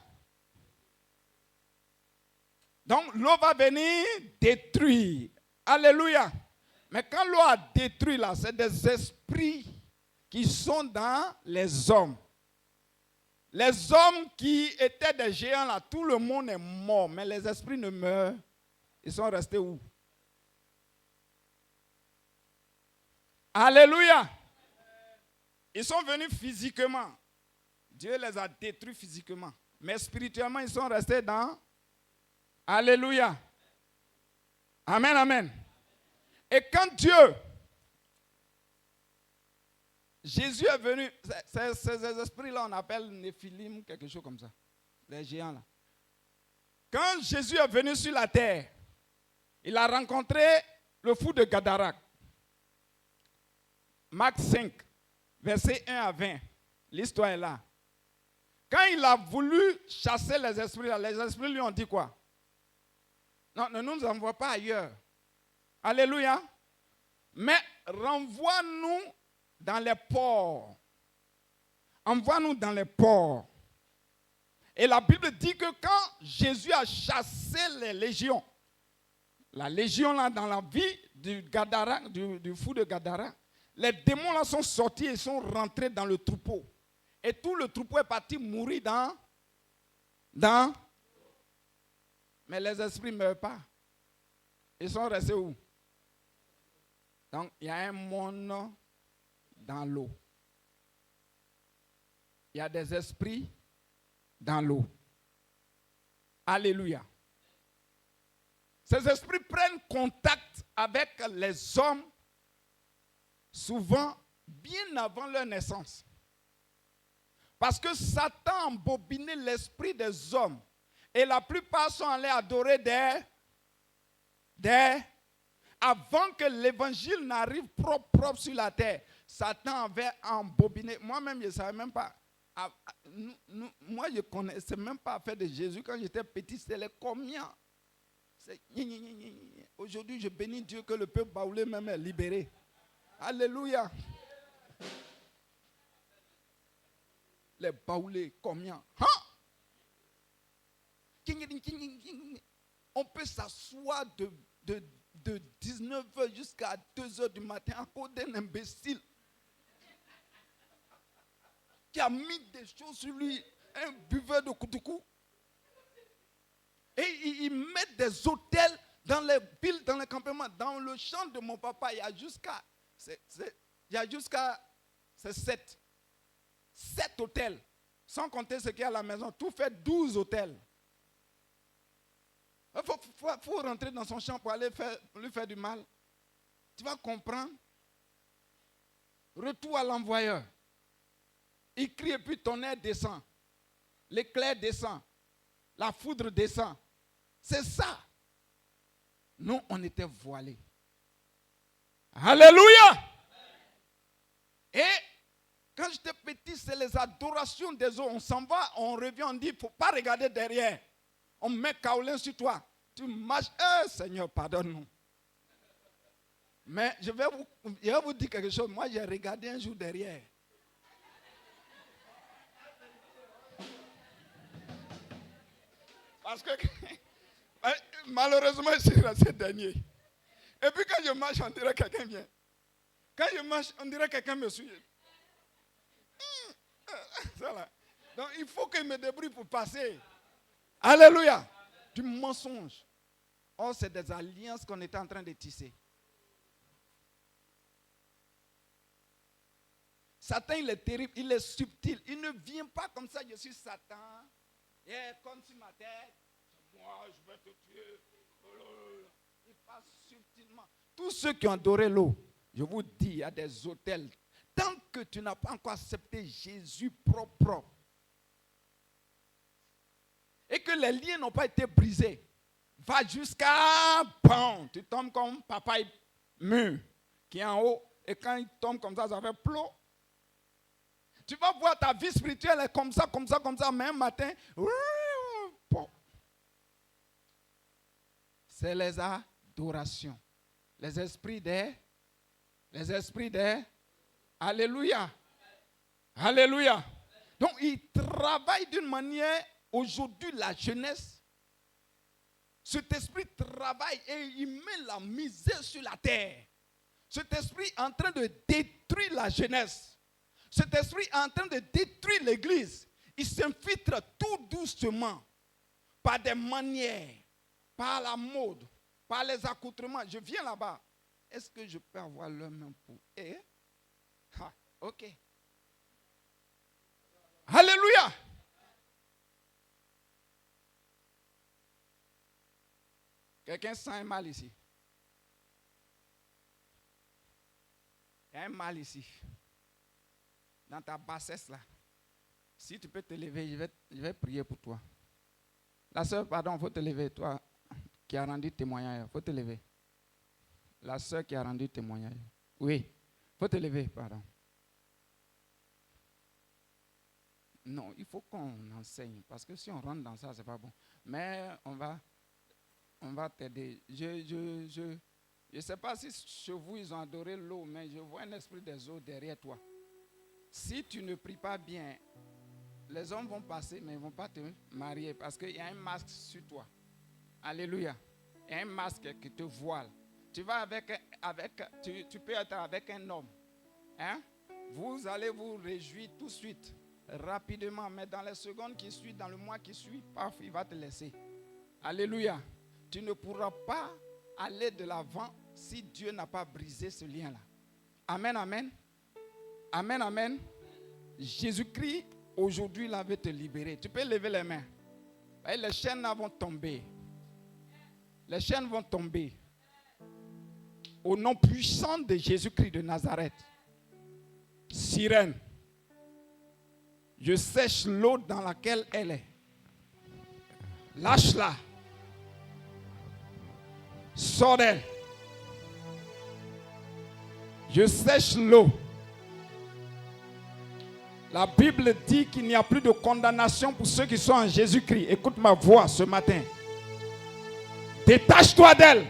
Donc l'eau va venir détruire. Alléluia. Mais quand l'eau a détruit là, c'est des esprits qui sont dans les hommes. Les hommes qui étaient des géants là, tout le monde est mort, mais les esprits ne meurent. Ils sont restés où? Alléluia. Ils sont venus physiquement. Dieu les a détruits physiquement. Mais spirituellement, ils sont restés dans... Alléluia. Amen, amen. Et quand Jésus est venu, ces esprits-là, on appelle Néphilim, quelque chose comme ça. Les géants là. Quand Jésus est venu sur la terre, il a rencontré le fou de Gadara. Marc 5, versets 1 à 20. L'histoire est là. Quand il a voulu chasser les esprits là, les esprits lui ont dit quoi? Non, ne nous envoie pas ailleurs. Alléluia. Mais renvoie-nous dans les ports. Envoie-nous dans les ports. Et la Bible dit que quand Jésus a chassé les légions, la légion là dans la vie du Gadara, du fou de Gadara, les démons là sont sortis et sont rentrés dans le troupeau. Et tout le troupeau est parti mourir dans. Mais les esprits ne meurent pas. Ils sont restés où? Donc, il y a un monde dans l'eau. Il y a des esprits dans l'eau. Alléluia. Ces esprits prennent contact avec les hommes souvent bien avant leur naissance. Parce que Satan a embobiné l'esprit des hommes. Et la plupart sont allés adorer avant que l'évangile n'arrive propre sur la terre. Satan avait embobiné. Moi-même, je ne savais même pas. Moi, je ne connaissais même pas l'affaire de Jésus. Quand j'étais petit, c'était les combien. Aujourd'hui, je bénis Dieu que le peuple baoulé même est libéré. Alléluia. Les baoulés, combien? Hein? On peut s'asseoir de 19h jusqu'à 2h du matin à cause d'un imbécile qui a mis des choses sur lui, un buveur de koutoukou. Et ils mettent des hôtels dans les villes, dans les campements. Dans le champ de mon papa, il y a jusqu'à 7 hôtels. Sans compter ce qu'il y a à la maison. Tout fait 12 hôtels. Il faut rentrer dans son champ pour aller lui faire du mal. Tu vas comprendre. Retour à l'envoyeur. Il crie et puis tonnerre descend. L'éclair descend. La foudre descend. C'est ça. Nous, on était voilés. Alléluia. Et quand j'étais petit, c'est les adorations des autres. On s'en va, on revient, on dit, il ne faut pas regarder derrière. On met kaolin sur toi. Tu marches. Seigneur, pardonne-nous. Mais je vais vous dire quelque chose. Moi, j'ai regardé un jour derrière. Parce que malheureusement, je suis resté dernier. Et puis quand je marche, on dirait que quelqu'un vient. Quand je marche, on dirait que quelqu'un me suit. Donc il faut que je me débrouille pour passer. Alléluia. Du mensonge. Or, c'est des alliances qu'on était en train de tisser. Satan, il est terrible, il est subtil. Il ne vient pas comme ça, je suis Satan. Et comme sur ma tête, moi, je vais te tuer. Il passe subtilement. Tous ceux qui ont adoré l'eau, je vous dis, il y a des hôtels. Tant que tu n'as pas encore accepté Jésus propre, et que les liens n'ont pas été brisés, va jusqu'à bon, tu tombes comme papa mur qui est en haut. Et quand il tombe comme ça fait plot. Tu vas voir ta vie spirituelle est comme ça, comme ça, comme ça. Mais un matin, c'est les adorations. Les esprits des... Alléluia. Alléluia. Donc, il travaille d'une manière, aujourd'hui, la jeunesse. Cet esprit travaille et il met la misère sur la terre. Cet esprit est en train de détruire la jeunesse. Cet esprit est en train de détruire l'église. Il s'infiltre tout doucement par des manières, par la mode, par les accoutrements. Je viens là-bas. Est-ce que je peux avoir leur main pour... ok. Alléluia. Quelqu'un sent un mal ici. Il y a un mal ici. Dans ta bassesse là. Si tu peux te lever, je vais prier pour toi. La sœur, pardon, il faut te lever. Toi qui as rendu témoignage, il faut te lever. La sœur qui a rendu témoignage. Oui, il faut te lever, pardon. Non, il faut qu'on enseigne. Parce que si on rentre dans ça, ce n'est pas bon. Mais on va t'aider. Je ne sais pas si chez vous, ils ont adoré l'eau, mais je vois un esprit des eaux derrière toi. Si tu ne pries pas bien, les hommes vont passer, mais ils ne vont pas te marier parce qu'il y a un masque sur toi. Alléluia. Il y a un masque qui te voile. Tu vas tu peux être avec un homme. Hein? Vous allez vous réjouir tout de suite, rapidement, mais dans les secondes qui suivent, dans le mois qui suit, paf, il va te laisser. Alléluia. Tu ne pourras pas aller de l'avant si Dieu n'a pas brisé ce lien-là. Amen, amen. Amen, amen. Jésus-Christ, aujourd'hui, il veut te libérer. Tu peux lever les mains. Et les chaînes vont tomber. Les chaînes vont tomber. Au nom puissant de Jésus-Christ de Nazareth. Sirène. Je sèche l'eau dans laquelle elle est. Lâche-la. Sors d'elle. Je sèche l'eau. La Bible dit qu'il n'y a plus de condamnation pour ceux qui sont en Jésus-Christ. Écoute ma voix ce matin. Détache-toi d'elle.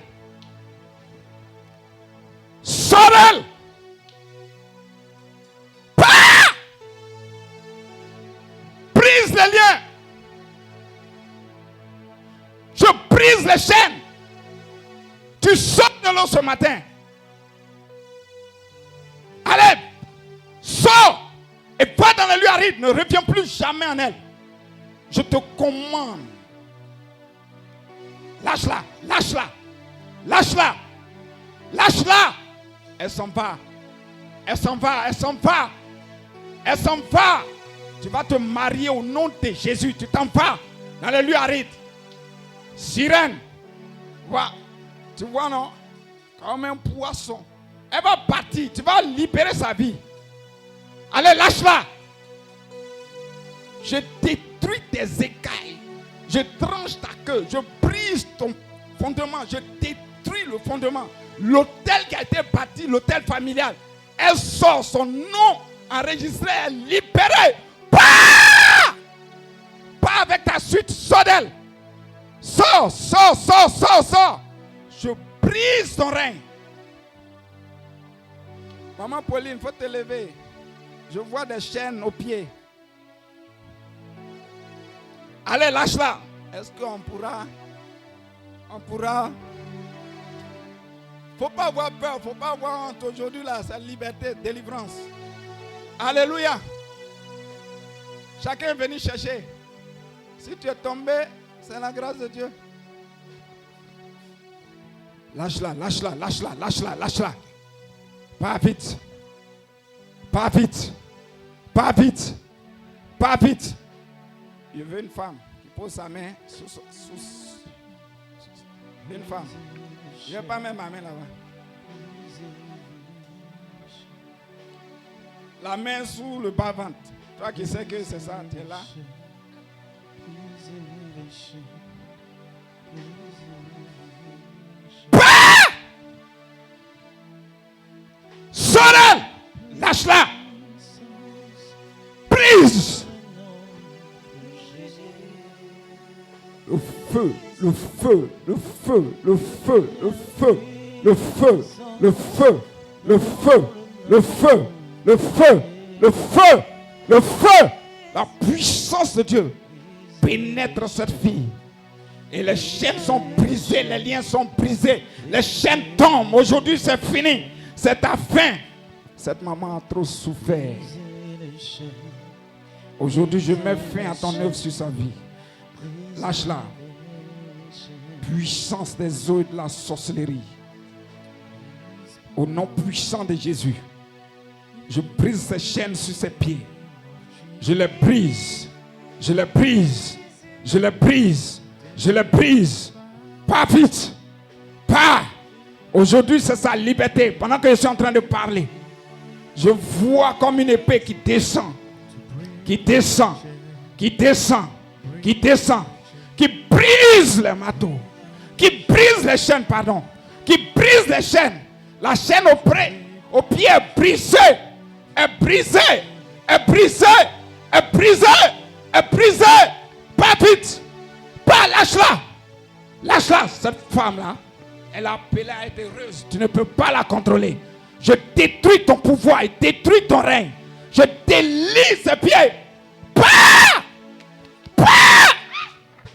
Sors d'elle. Brise les liens. Je brise les chaînes. Tu sors de l'eau ce matin. Allez, sors. Et va dans les lieux arides, ne reviens plus jamais en elle. Je te commande. Lâche-la, lâche-la, lâche-la, lâche-la. Elle s'en va, elle s'en va, elle s'en va, elle s'en va. Tu vas te marier au nom de Jésus. Tu t'en vas dans les lieux arides. Sirène, tu vois non? Comme un poisson. Elle va partir, tu vas libérer sa vie. Allez, lâche-la. Je détruis tes écailles. Je tranche ta queue. Je brise ton fondement. Je détruis le fondement. L'autel qui a été bâti, l'autel familial. Elle sort, son nom enregistré, elle est libérée. Pas avec ta suite, sors d'elle. Sors, sors, sors, sors, sors. Je brise ton règne. Maman Pauline, il faut te lever. Je vois des chaînes aux pieds. Allez, lâche-la. Est-ce qu'on pourra? Faut pas avoir peur, faut pas avoir honte. Aujourd'hui, là, c'est liberté, délivrance. Alléluia. Chacun est venu chercher. Si tu es tombé, c'est la grâce de Dieu. Lâche-la, lâche-la, lâche-la, lâche-la, lâche-la. Pas vite. Pas vite. Pas vite. Pas vite. Je veux une femme qui pose sa main sous une femme. Je ne vais pas mettre ma main là-bas. La main sous le bas-ventre. Toi qui sais que c'est ça, tu es là. Sors elle. Lâche-la. Prise. Le feu, le feu, le feu, le feu, le feu, le feu, le feu, le feu, le feu, le feu, le feu, le feu. La puissance de Dieu pénètre cette fille. Et les chaînes sont brisées, les liens sont brisés, les chaînes tombent. Aujourd'hui, c'est fini. C'est ta fin. Cette maman a trop souffert. Aujourd'hui, je mets fin à ton œuvre sur sa vie. Lâche-la. Puissance des eaux et de la sorcellerie. Au nom puissant de Jésus, je brise ces chaînes sur ses pieds. Je les brise. Je les brise. Je les brise. Je les brise. Pas vite. Pas. Aujourd'hui, c'est sa liberté. Pendant que je suis en train de parler, je vois comme une épée qui descend. Qui descend. Qui descend. Qui descend. Qui brise les marteaux. Qui brise les chaînes, pardon. Qui brise les chaînes. La chaîne au pied est brisée. Est brisée. Est brisée. Est brisée. Est brisée. Pas vite. Pas, lâche-la. Lâche-la. Cette femme-là, elle a appelé à être heureuse. Tu ne peux pas la contrôler. Je détruis ton pouvoir et détruis ton règne. Je délie ses pieds. Pas. Pas.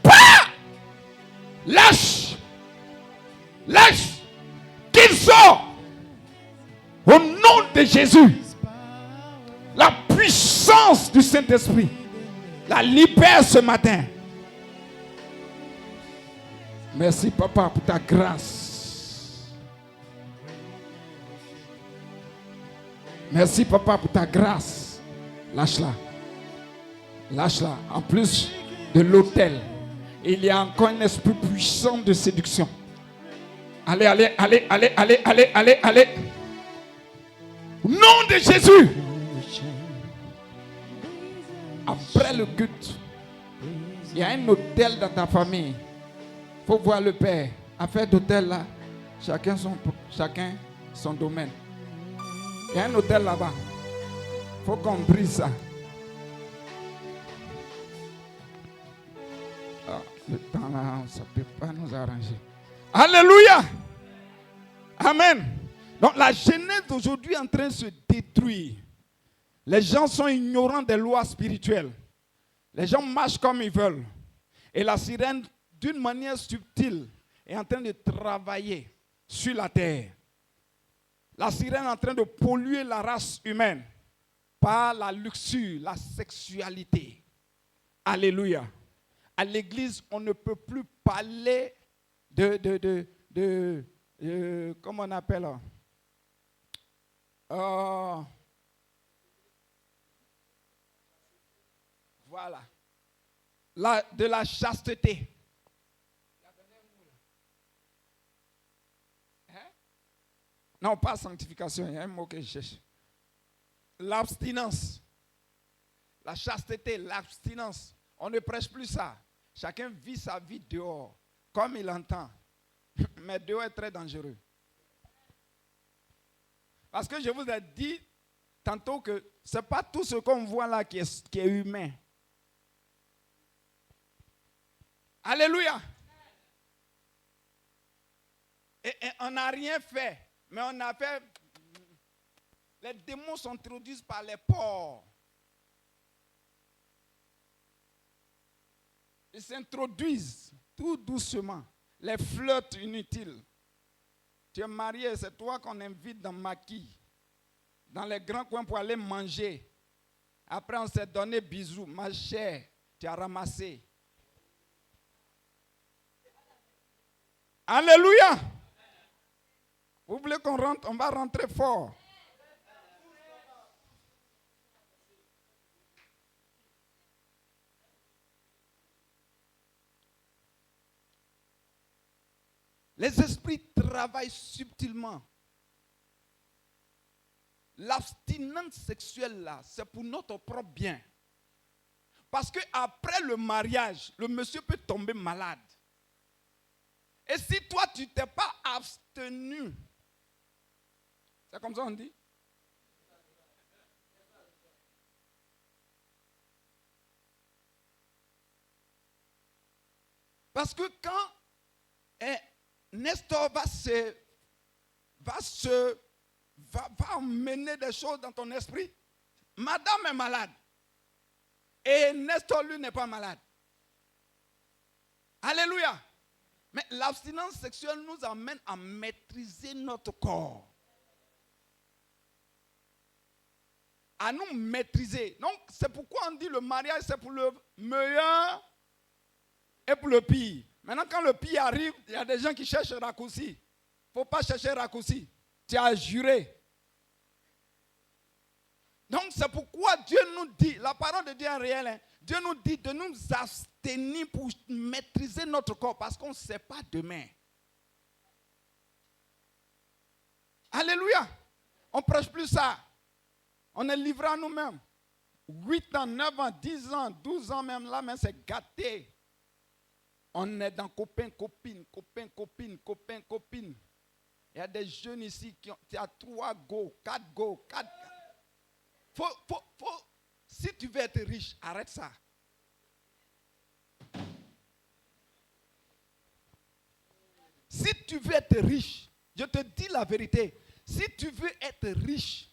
Pas. Lâche. Lâche. Qu'il sort. Au nom de Jésus. La puissance du Saint-Esprit la libère ce matin. Merci, papa, pour ta grâce. Merci, papa, pour ta grâce. Lâche-la. Lâche-la. En plus de l'autel, il y a encore un esprit puissant de séduction. Allez, allez, allez, allez, allez, allez, allez, allez. Au nom de Jésus. Après le culte, il y a un hôtel dans ta famille. Il faut voir le père. Affaire d'hôtel là, chacun son domaine. Il y a un hôtel là-bas. Il faut qu'on brise ça. Ah, le temps là, ça ne peut pas nous arranger. Alléluia. Amen. Donc la jeunesse d'aujourd'hui est en train de se détruire. Les gens sont ignorants des lois spirituelles. Les gens marchent comme ils veulent. Et la sirène, d'une manière subtile, est en train de travailler sur la terre. La sirène est en train de polluer la race humaine par la luxure, la sexualité. Alléluia. À l'église, on ne peut plus parler comment on appelle voilà. De la chasteté. Non, pas sanctification, il y a un mot que je cherche. L'abstinence. La chasteté, l'abstinence. On ne prêche plus ça. Chacun vit sa vie dehors, comme il entend. Mais dehors est très dangereux. Parce que je vous ai dit tantôt que ce n'est pas tout ce qu'on voit là qui est humain. Alléluia. Et on n'a rien fait. Mais on a fait. Les démons s'introduisent par les pores. Ils s'introduisent tout doucement. Les flirts inutiles. Tu es marié, c'est toi qu'on invite dans Maquis, dans les grands coins pour aller manger. Après, on s'est donné bisous. Ma chère, tu as ramassé. Alléluia. Vous voulez qu'on rentre? On va rentrer fort. Les esprits travaillent subtilement. L'abstinence sexuelle là, c'est pour notre propre bien. Parce qu'après le mariage, le monsieur peut tomber malade. Et si toi, tu ne t'es pas abstenu, c'est comme ça on dit, Parce que quand Nestor va mener des choses dans ton esprit, madame est malade. Et Nestor, lui, n'est pas malade. Alléluia. Mais l'abstinence sexuelle nous amène à maîtriser notre corps. À nous maîtriser. Donc, c'est pourquoi on dit le mariage, c'est pour le meilleur et pour le pire. Maintenant, quand le pire arrive, il y a des gens qui cherchent raccourci. Il ne faut pas chercher raccourci. Tu as juré. Donc, c'est pourquoi Dieu nous dit, la parole de Dieu est réelle, hein, Dieu nous dit de nous abstenir pour maîtriser notre corps parce qu'on ne sait pas demain. Alléluia. On ne prêche plus ça. On est livré à nous-mêmes. 8 ans, 9 ans, 10 ans, 12 ans même, là même c'est gâté. On est dans copain, copine, copain, copine, copain, copine. Il y a des jeunes ici qui ont 3 go, 4 go, 4. Si tu veux être riche, arrête ça. Si tu veux être riche, je te dis la vérité, si tu veux être riche,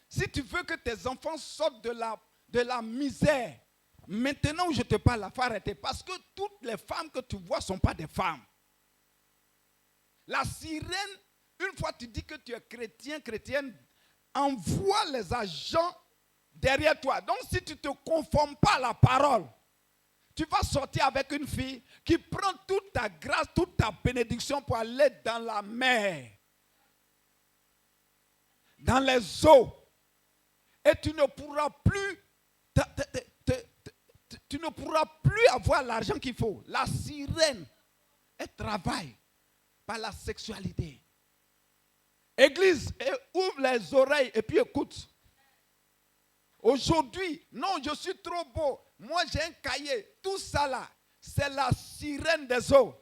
si tu veux que tes enfants sortent de la misère, maintenant où je te parle, il faut arrêter. Parce que toutes les femmes que tu vois ne sont pas des femmes. La sirène, une fois tu dis que tu es chrétien, chrétienne, envoie les agents derrière toi. Donc si tu ne te conformes pas à la parole, tu vas sortir avec une fille qui prend toute ta grâce, toute ta bénédiction pour aller dans la mer, dans les eaux. Et tu ne pourras plus, tu ne pourras plus avoir l'argent qu'il faut. La sirène, elle travaille par la sexualité. Église, ouvre les oreilles et puis écoute. Aujourd'hui, non, je suis trop beau. Moi, j'ai un cahier. Tout ça là, c'est la sirène des eaux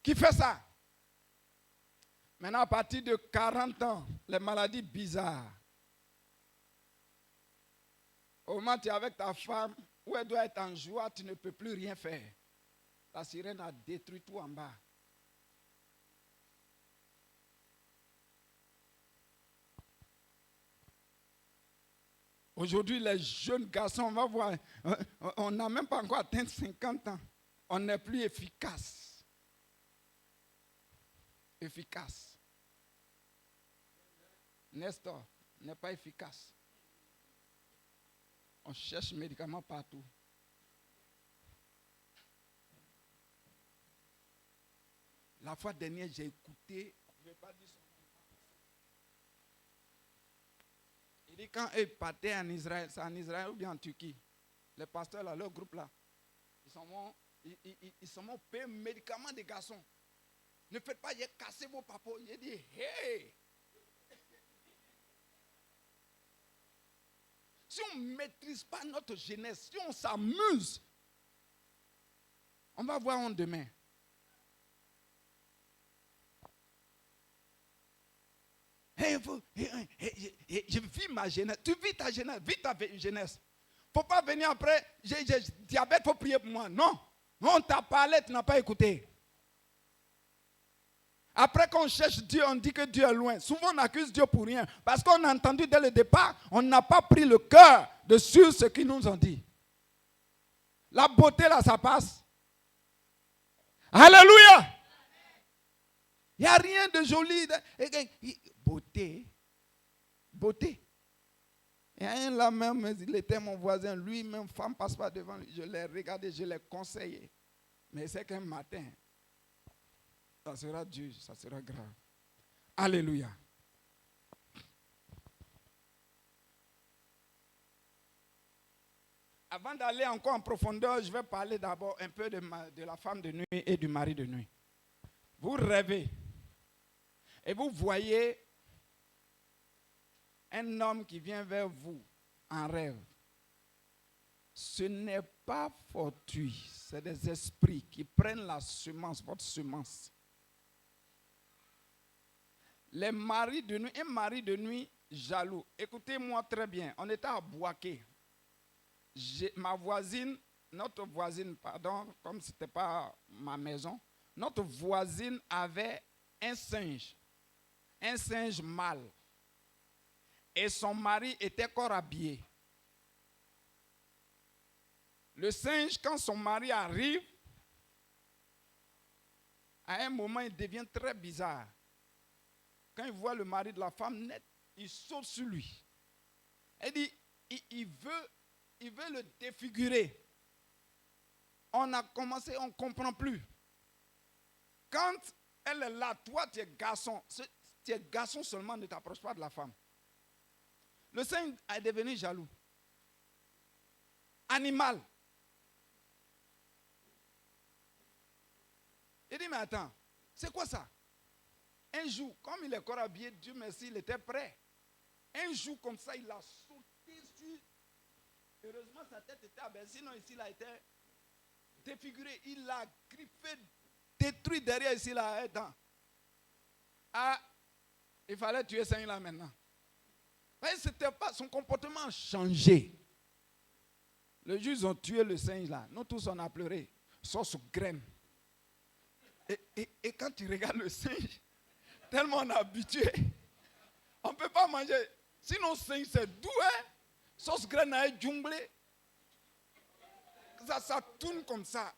qui fait ça. Maintenant, à partir de 40 ans, les maladies bizarres. Au moment où tu es avec ta femme, où elle doit être en joie, tu ne peux plus rien faire. La sirène a détruit tout en bas. Aujourd'hui, les jeunes garçons, on va voir, on n'a même pas encore atteint 50 ans. On n'est plus efficace. Efficace. Nestor n'est pas efficace. On cherche médicaments partout. La fois dernière, j'ai écouté, je ne vais pas dire son nom. Il dit quand ils partaient en Israël, c'est en Israël ou bien en Turquie, les pasteurs là, leur groupe là, ils sont morts payés médicaments des garçons. Ne faites pas, casser vos papos. Il dit, hey! Si on ne maîtrise pas notre jeunesse, si on s'amuse, on va voir en demain. Je vis ma jeunesse. Tu vis ta jeunesse, vis ta jeunesse. Il ne faut pas venir après, j'ai diabète, il faut prier pour moi. Non, on t'a parlé, tu n'as pas écouté. Après qu'on cherche Dieu, on dit que Dieu est loin. Souvent on accuse Dieu pour rien. Parce qu'on a entendu dès le départ, on n'a pas pris le cœur de suivre ce qu'ils nous ont dit. La beauté là, ça passe. Alléluia! Il n'y a rien de joli. Beauté. Beauté. Il y a un là même, il était mon voisin, lui-même, femme passe pas devant lui. Je l'ai regardé, je l'ai conseillé. Mais c'est qu'un matin, ça sera dur, ça sera grave. Alléluia. Avant d'aller encore en profondeur, je vais parler d'abord un peu de la femme de nuit et du mari de nuit. Vous rêvez et vous voyez un homme qui vient vers vous en rêve. Ce n'est pas fortuit, c'est des esprits qui prennent la semence, votre semence. Les maris de nuit, un mari de nuit jaloux. Écoutez-moi très bien, on était à Boaké. Ma voisine notre voisine, pardon, comme ce n'était pas ma maison, notre voisine avait un singe mâle. Et son mari était encore habillé. Le singe, quand son mari arrive, à un moment, il devient très bizarre. Quand il voit le mari de la femme net, il saute sur lui. Il dit, il veut le défigurer. On a commencé, on ne comprend plus. Quand elle est là, toi, tu es garçon seulement, ne t'approche pas de la femme. Le singe est devenu jaloux. Animal. Il dit, mais attends, c'est quoi ça? Un jour, comme il est encore habillé, Dieu merci, il était prêt. Un jour comme ça, il a sauté sur... Heureusement, sa tête était abaissée, sinon ici, il a été défiguré. Il a griffé, détruit derrière ici, là. Attends. Ah, il fallait tuer ce singe là maintenant. C'était pas, son comportement a changé. Le jour, ils ont tué le singe là. Nous tous, on a pleuré. Sauce graine. Et quand tu regardes le singe, tellement on est habitué, on ne peut pas manger. Sinon, le singe, c'est doux, hein? Sauce graine à junglé. Ça tourne comme ça.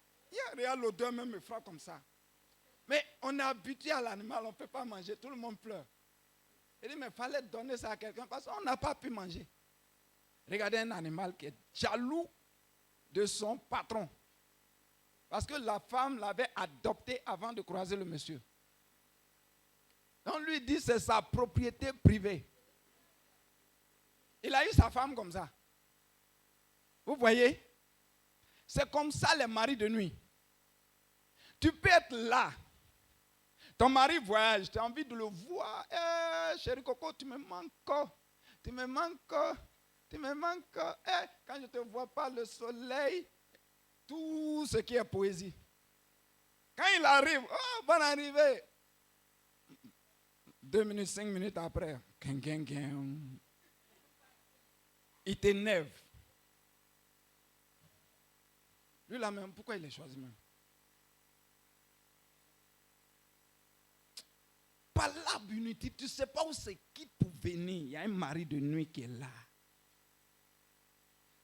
Regarde l'odeur, même me frappe comme ça. Mais on est habitué à l'animal, on ne peut pas manger. Tout le monde pleure. Il dit, mais il fallait donner ça à quelqu'un parce qu'on n'a pas pu manger. Regardez un animal qui est jaloux de son patron. Parce que la femme l'avait adopté avant de croiser le monsieur. On lui dit c'est sa propriété privée. Il a eu sa femme comme ça. Vous voyez? C'est comme ça les maris de nuit. Tu peux être là. Ton mari voyage, tu as envie de le voir. Chérie Coco, tu me manques. Tu me manques. Tu me manques. Quand je ne te vois pas, le soleil, tout ce qui est poésie. Quand il arrive, oh, bonne arrivée. 2 minutes, 5 minutes après, il t'énerve. Lui là même, pourquoi il est choisi même? Palabre inutile, tu ne sais pas où c'est qui pour venir. Il y a un mari de nuit qui est là.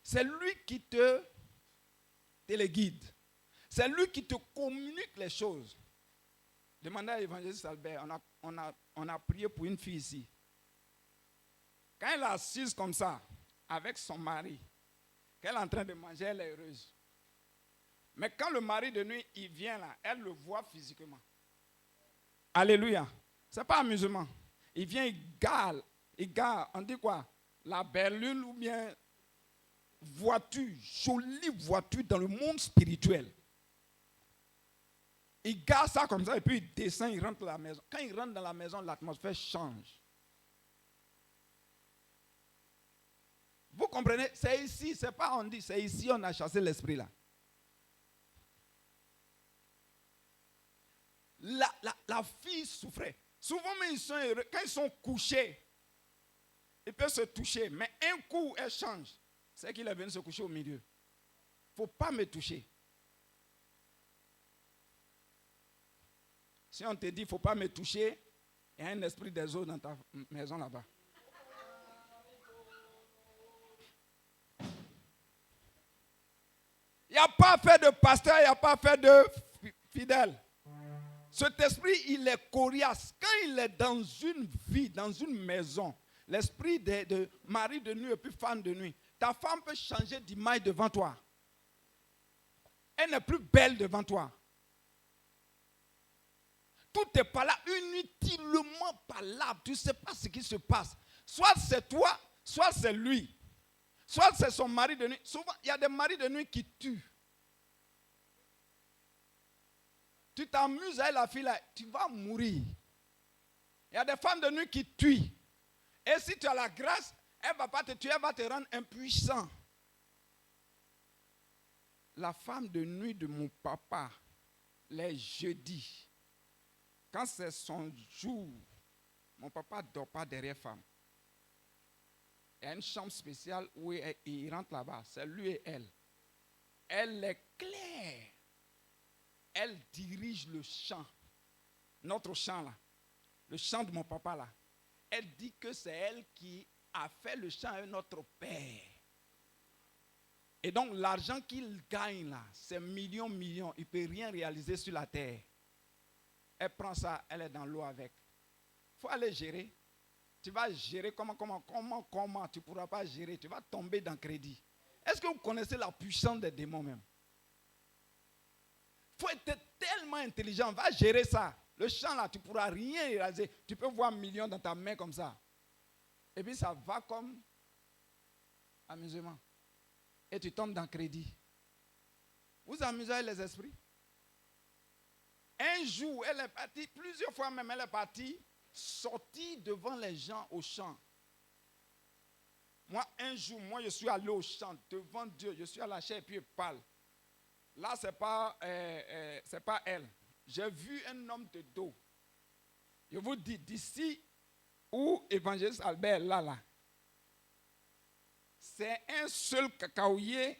C'est lui qui te téléguide. C'est lui qui te communique les choses. Demandez à l'évangéliste Albert, on a prié pour une fille ici. Quand elle est assise comme ça, avec son mari, qu'elle est en train de manger, elle est heureuse. Mais quand le mari de nuit, il vient là, elle le voit physiquement. Alléluia. Ce n'est pas amusement. Il vient, il gare, on dit quoi? La berlune ou bien voiture, jolie voiture dans le monde spirituel. Il garde ça comme ça et puis il descend, il rentre dans la maison. Quand il rentre dans la maison, l'atmosphère change. Vous comprenez? C'est ici, c'est pas on dit, c'est ici on a chassé l'esprit là. La fille souffrait. Souvent, mais ils sont heureux. Quand ils sont couchés, ils peuvent se toucher. Mais un coup, elle change. C'est qu'il est venu se coucher au milieu. Il ne faut pas me toucher. Si on te dit, il ne faut pas me toucher, il y a un esprit des eaux dans ta maison là-bas. Il n'y a pas affaire de pasteur, il n'y a pas affaire de fidèle. Cet esprit, il est coriace. Quand il est dans une vie, dans une maison, l'esprit de mari de nuit et puis femme de nuit, ta femme peut changer d'image devant toi. Elle n'est plus belle devant toi. Tout est pas là, inutilement palabre. Tu ne sais pas ce qui se passe. Soit c'est toi, soit c'est lui. Soit c'est son mari de nuit. Souvent, il y a des maris de nuit qui tuent. Tu t'amuses avec la fille là, tu vas mourir. Il y a des femmes de nuit qui tuent. Et si tu as la grâce, elle ne va pas te tuer, elle va te rendre impuissant. La femme de nuit de mon papa, les jeudis, quand c'est son jour, mon papa ne dort pas derrière femme. Il y a une chambre spéciale où il rentre là-bas, c'est lui et elle. elle est claire. Elle dirige le champ. Notre champ là. Le champ de mon papa là. Elle dit que c'est elle qui a fait le champ à notre père. Et donc l'argent qu'il gagne là, c'est millions. Il ne peut rien réaliser sur la terre. Elle prend ça, elle est dans l'eau avec. Il faut aller gérer. Tu vas gérer comment tu ne pourras pas gérer. Tu vas tomber dans le crédit. Est-ce que vous connaissez la puissance des démons même? Il faut être tellement intelligent. Va gérer ça. Le champ là, tu ne pourras rien réaliser. Tu peux voir millions dans ta main comme ça. Et puis ça va comme amusement. Et tu tombes dans le crédit. Vous amusez avec les esprits? Un jour, elle est partie, plusieurs fois même, elle est partie, sortie devant les gens au champ. Moi, un jour, je suis allé au champ devant Dieu. Je suis à la chair et puis je parle. Là, ce n'est pas elle. J'ai vu un homme de dos. Je vous dis, d'ici où évangéliste Albert est là, c'est un seul cacaoyer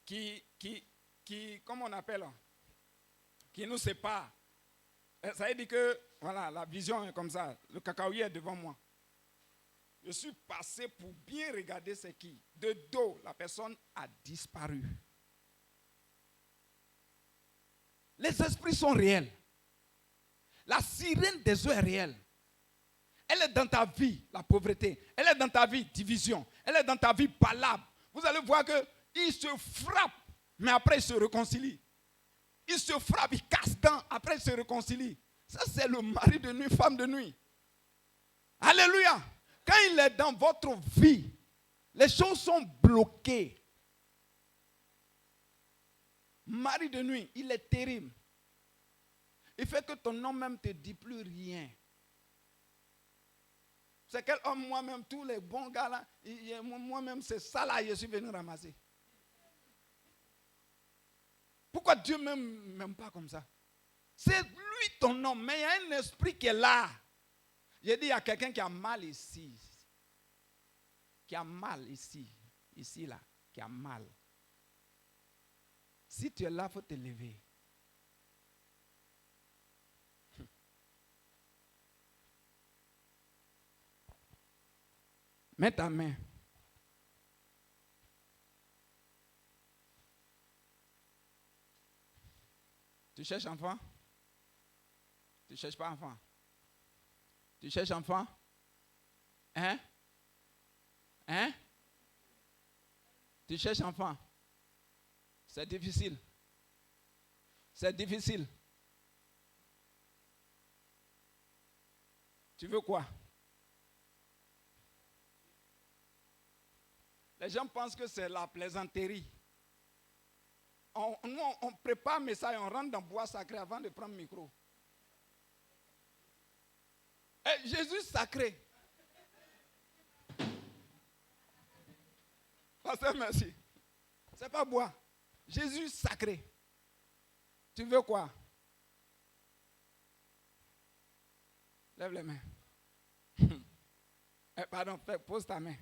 qui, comment on appelle, qui nous sépare. Ça veut dire que, voilà, la vision est comme ça. Le cacaoyer est devant moi. Je suis passé pour bien regarder c'est qui. De dos, la personne a disparu. Les esprits sont réels. La sirène des eaux est réelle. Elle est dans ta vie, la pauvreté. Elle est dans ta vie, division. Elle est dans ta vie, palabre. Vous allez voir qu'il se frappe, mais après il se réconcilie. Il se frappe, il casse dents, après il se réconcilie. Ça, c'est le mari de nuit, femme de nuit. Alléluia. Quand il est dans votre vie, les choses sont bloquées. Mari de nuit, il est terrible. Il fait que ton nom même ne te dit plus rien. C'est quel homme, moi-même, tous les bons gars là, moi-même, c'est ça là, je suis venu ramasser. Pourquoi Dieu ne m'aime pas comme ça? C'est lui ton homme, mais il y a un esprit qui est là. J'ai dit, il y a quelqu'un qui a mal ici. Qui a mal ici. Ici, là. Qui a mal. Si tu es là, il faut te lever. Mets ta main. Tu cherches enfant? Tu ne cherches pas enfant? Tu cherches enfant? Hein? Hein? Tu cherches enfant? C'est difficile. C'est difficile. Tu veux quoi? Les gens pensent que c'est la plaisanterie. Nous, on prépare un message, on rentre dans le bois sacré avant de prendre le micro. Et Jésus sacré. Pasteur, merci. C'est pas bois. Jésus sacré. Tu veux quoi? Lève les mains. Pardon, pose ta main.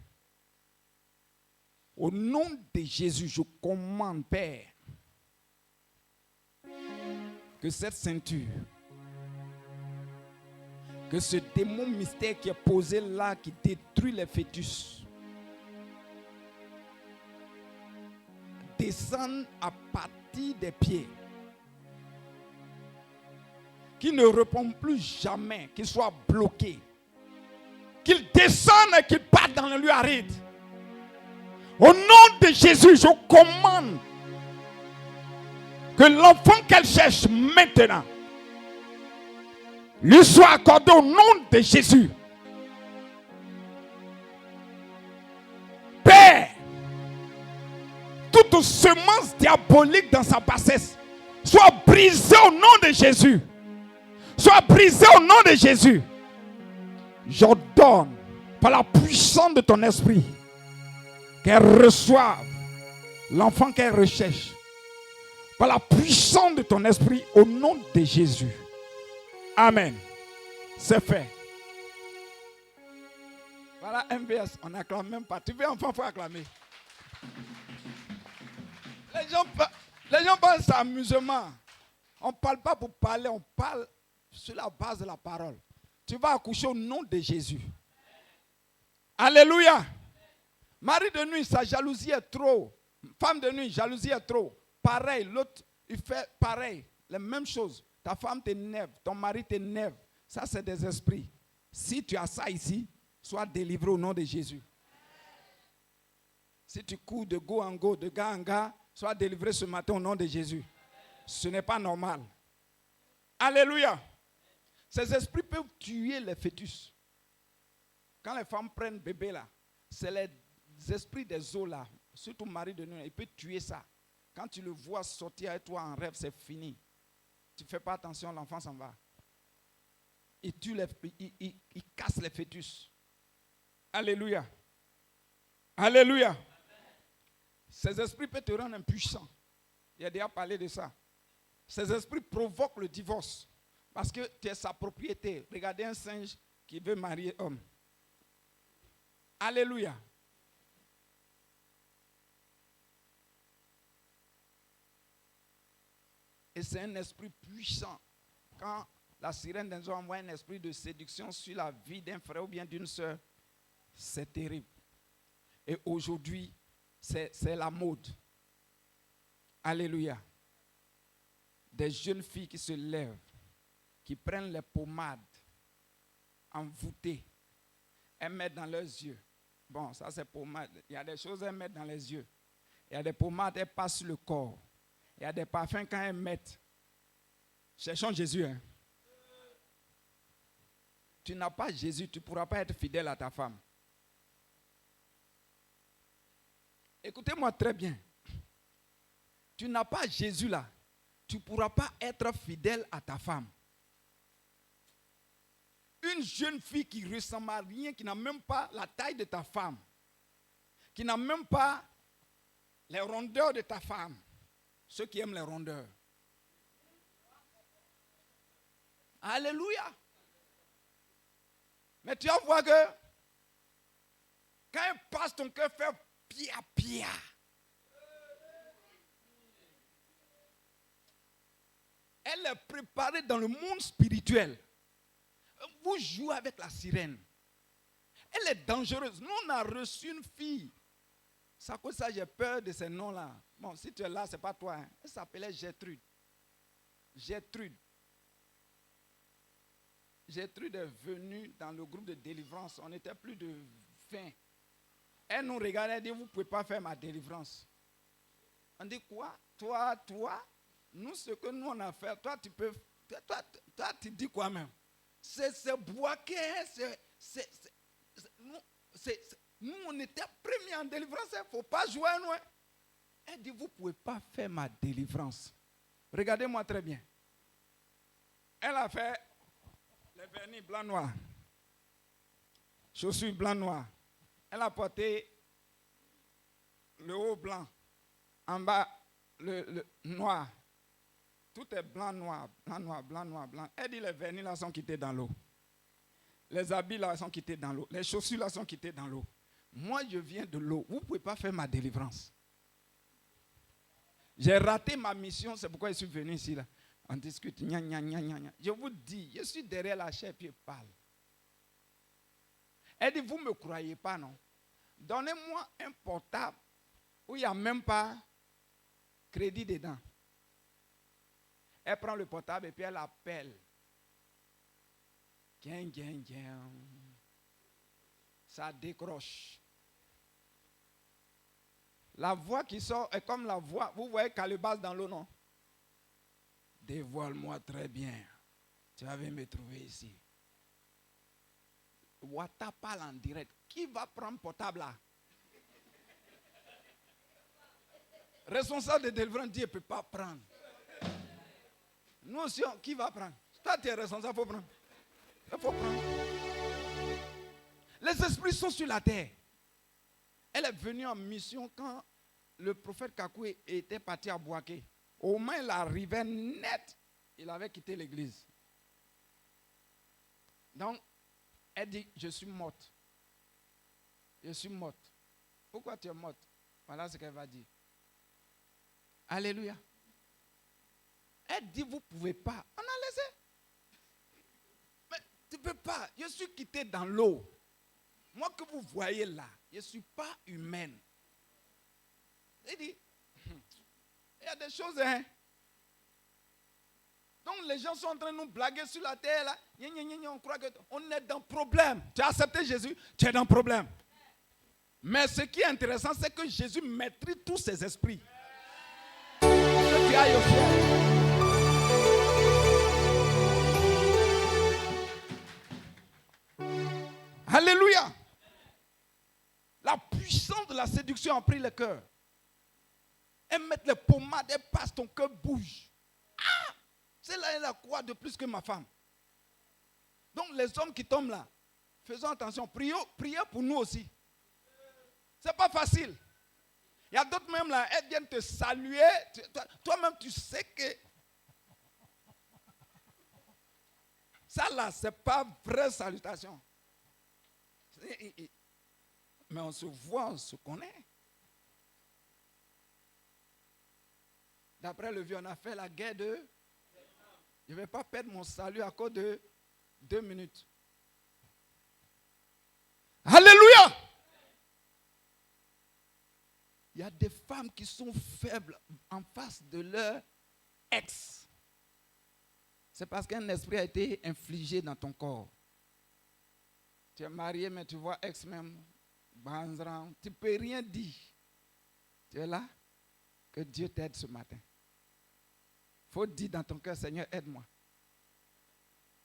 Au nom de Jésus, je commande, Père, que cette ceinture, que ce démon mystère qui est posé là, qui détruit les fœtus, descende à partir des pieds, qu'il ne répond plus jamais, qu'il soit bloqué, qu'il descende et qu'il parte dans le lieu aride. Au nom de Jésus, je commande que l'enfant qu'elle cherche maintenant lui soit accordé au nom de Jésus. Père, toute semence diabolique dans sa bassesse soit brisée au nom de Jésus. Soit brisée au nom de Jésus. J'ordonne par la puissance de ton esprit qu'elle reçoive l'enfant qu'elle recherche. Par la puissance de ton esprit au nom de Jésus. Amen. C'est fait. Voilà MBS. On n'acclame même pas. Tu veux enfant, il faut acclamer. Les gens pensent à amusement. On ne parle pas pour parler, on parle sur la base de la parole. Tu vas accoucher au nom de Jésus. Alléluia. Mari de nuit, sa jalousie est trop. Femme de nuit, jalousie est trop. Pareil, l'autre, il fait pareil. Les mêmes choses. Ta femme t'énerve, ton mari t'énerve. Ça, c'est des esprits. Si tu as ça ici, sois délivré au nom de Jésus. Si tu cours de go en go, de gars en gars, sois délivré ce matin au nom de Jésus. Ce n'est pas normal. Alléluia. Ces esprits peuvent tuer les fœtus. Quand les femmes prennent bébé là, c'est les esprits des eaux là, surtout mari de nuit, il peut tuer ça. Quand tu le vois sortir avec toi en rêve, c'est fini. Tu ne fais pas attention, l'enfant s'en va. Il tue il casse les fœtus. Alléluia. Alléluia. Ces esprits peuvent te rendre impuissant. Il a déjà parlé de ça. Ces esprits provoquent le divorce. Parce que tu es sa propriété. Regardez un singe qui veut marier homme. Alléluia. Et c'est un esprit puissant. Quand la sirène d'un homme envoie un esprit de séduction sur la vie d'un frère ou bien d'une soeur, c'est terrible. Et aujourd'hui, c'est la mode. Alléluia. Des jeunes filles qui se lèvent, qui prennent les pommades envoûtées, elles mettent dans leurs yeux. Bon, ça c'est pommade. Il y a des choses qu'elles mettent dans les yeux. Il y a des pommades, elles passent sur le corps. Il y a des parfums quand elles mettent. Cherchons Jésus. Hein. Tu n'as pas Jésus, tu ne pourras pas être fidèle à ta femme. Écoutez-moi très bien. Tu n'as pas Jésus là. Tu ne pourras pas être fidèle à ta femme. Une jeune fille qui ne ressemble à rien, qui n'a même pas la taille de ta femme, qui n'a même pas les rondeurs de ta femme, ceux qui aiment les rondeurs. Alléluia. Mais tu vas voir que quand elle passe, ton cœur fait pia pia. Elle est préparée dans le monde spirituel. Vous jouez avec la sirène. Elle est dangereuse. Nous, on a reçu une fille. C'est à cause de ça, j'ai peur de ces noms-là. Bon, si tu es là, ce n'est pas toi. Hein. Elle s'appelait Gertrude. Gertrude. Gertrude est venue dans le groupe de délivrance. On était plus de 20. Elle nous regardait et dit, vous ne pouvez pas faire ma délivrance. On dit quoi? Toi, nous, ce que nous on a fait, toi, tu peux. Toi, tu dis quoi même? C'est boaquet, nous, on était premiers en délivrance, il ne faut pas jouer à nous. Elle dit, vous ne pouvez pas faire ma délivrance. Regardez-moi très bien. Elle a fait les vernis blanc-noir, chaussures blanc-noir. Elle a porté le haut blanc, en bas le noir. Tout est blanc, noir, blanc, noir, blanc, noir, blanc. Elle dit les vernis là sont quittés dans l'eau. Les habits là sont quittés dans l'eau. Les chaussures là sont quittées dans l'eau. Moi, je viens de l'eau. Vous ne pouvez pas faire ma délivrance. J'ai raté ma mission, c'est pourquoi je suis venu ici. Là. On discute. Gna, gna, gna, gna, gna. Je vous dis, je suis derrière la chair et je parle. Elle dit, vous ne me croyez pas, non? Donnez-moi un portable où il n'y a même pas crédit dedans. Elle prend le portable et puis elle appelle. Gien, gien, gien. Ça décroche. La voix qui sort est comme la voix. Vous voyez Calebas dans l'eau, non? Dévoile-moi très bien. Tu vas me trouver ici. Wata parle en direct. Qui va prendre le portable là? Responsable de délivrance dit, il ne peut pas prendre. Nous aussi, qui va prendre? Toi, tu es responsable, il faut prendre. Il faut prendre. Les esprits sont sur la terre. Elle est venue en mission quand le prophète Kakoué était parti à Boaké. Au moins, il arrivait net. Il avait quitté l'église. Donc, elle dit, je suis morte. Je suis morte. Pourquoi tu es morte? Voilà ce qu'elle va dire. Alléluia. Elle dit, vous ne pouvez pas. On a laissé. Mais tu ne peux pas. Je suis quitté dans l'eau. Moi que vous voyez là, je ne suis pas humaine. Il dit, il y a des choses, hein. Donc les gens sont en train de nous blaguer sur la terre là. On croit qu'on est dans le problème. Tu as accepté Jésus, tu es dans le problème. Mais ce qui est intéressant, c'est que Jésus maîtrise tous ses esprits. Que tu ailles au ciel. Alléluia. La puissance de la séduction a pris le cœur. Elle met les pommades, elle passe, ton cœur bouge. Ah! Celle-là, elle a quoi de plus que ma femme? Donc les hommes qui tombent là, faisons attention, priez pour nous aussi. C'est pas facile. Il y a d'autres même là, elles viennent te saluer. Toi-même, tu sais que ça là, c'est pas vraie salutation. Mais on se voit, on se connaît. D'après le vieux, on a fait la guerre de... Je ne vais pas perdre mon salut à cause de 2 minutes. Alléluia! Il y a des femmes qui sont faibles en face de leur ex. C'est parce qu'un esprit a été infligé dans ton corps. Tu es marié, mais tu vois ex même. Tu ne peux rien dire. Tu es là? Que Dieu t'aide ce matin. Il faut dire dans ton cœur, Seigneur, aide-moi.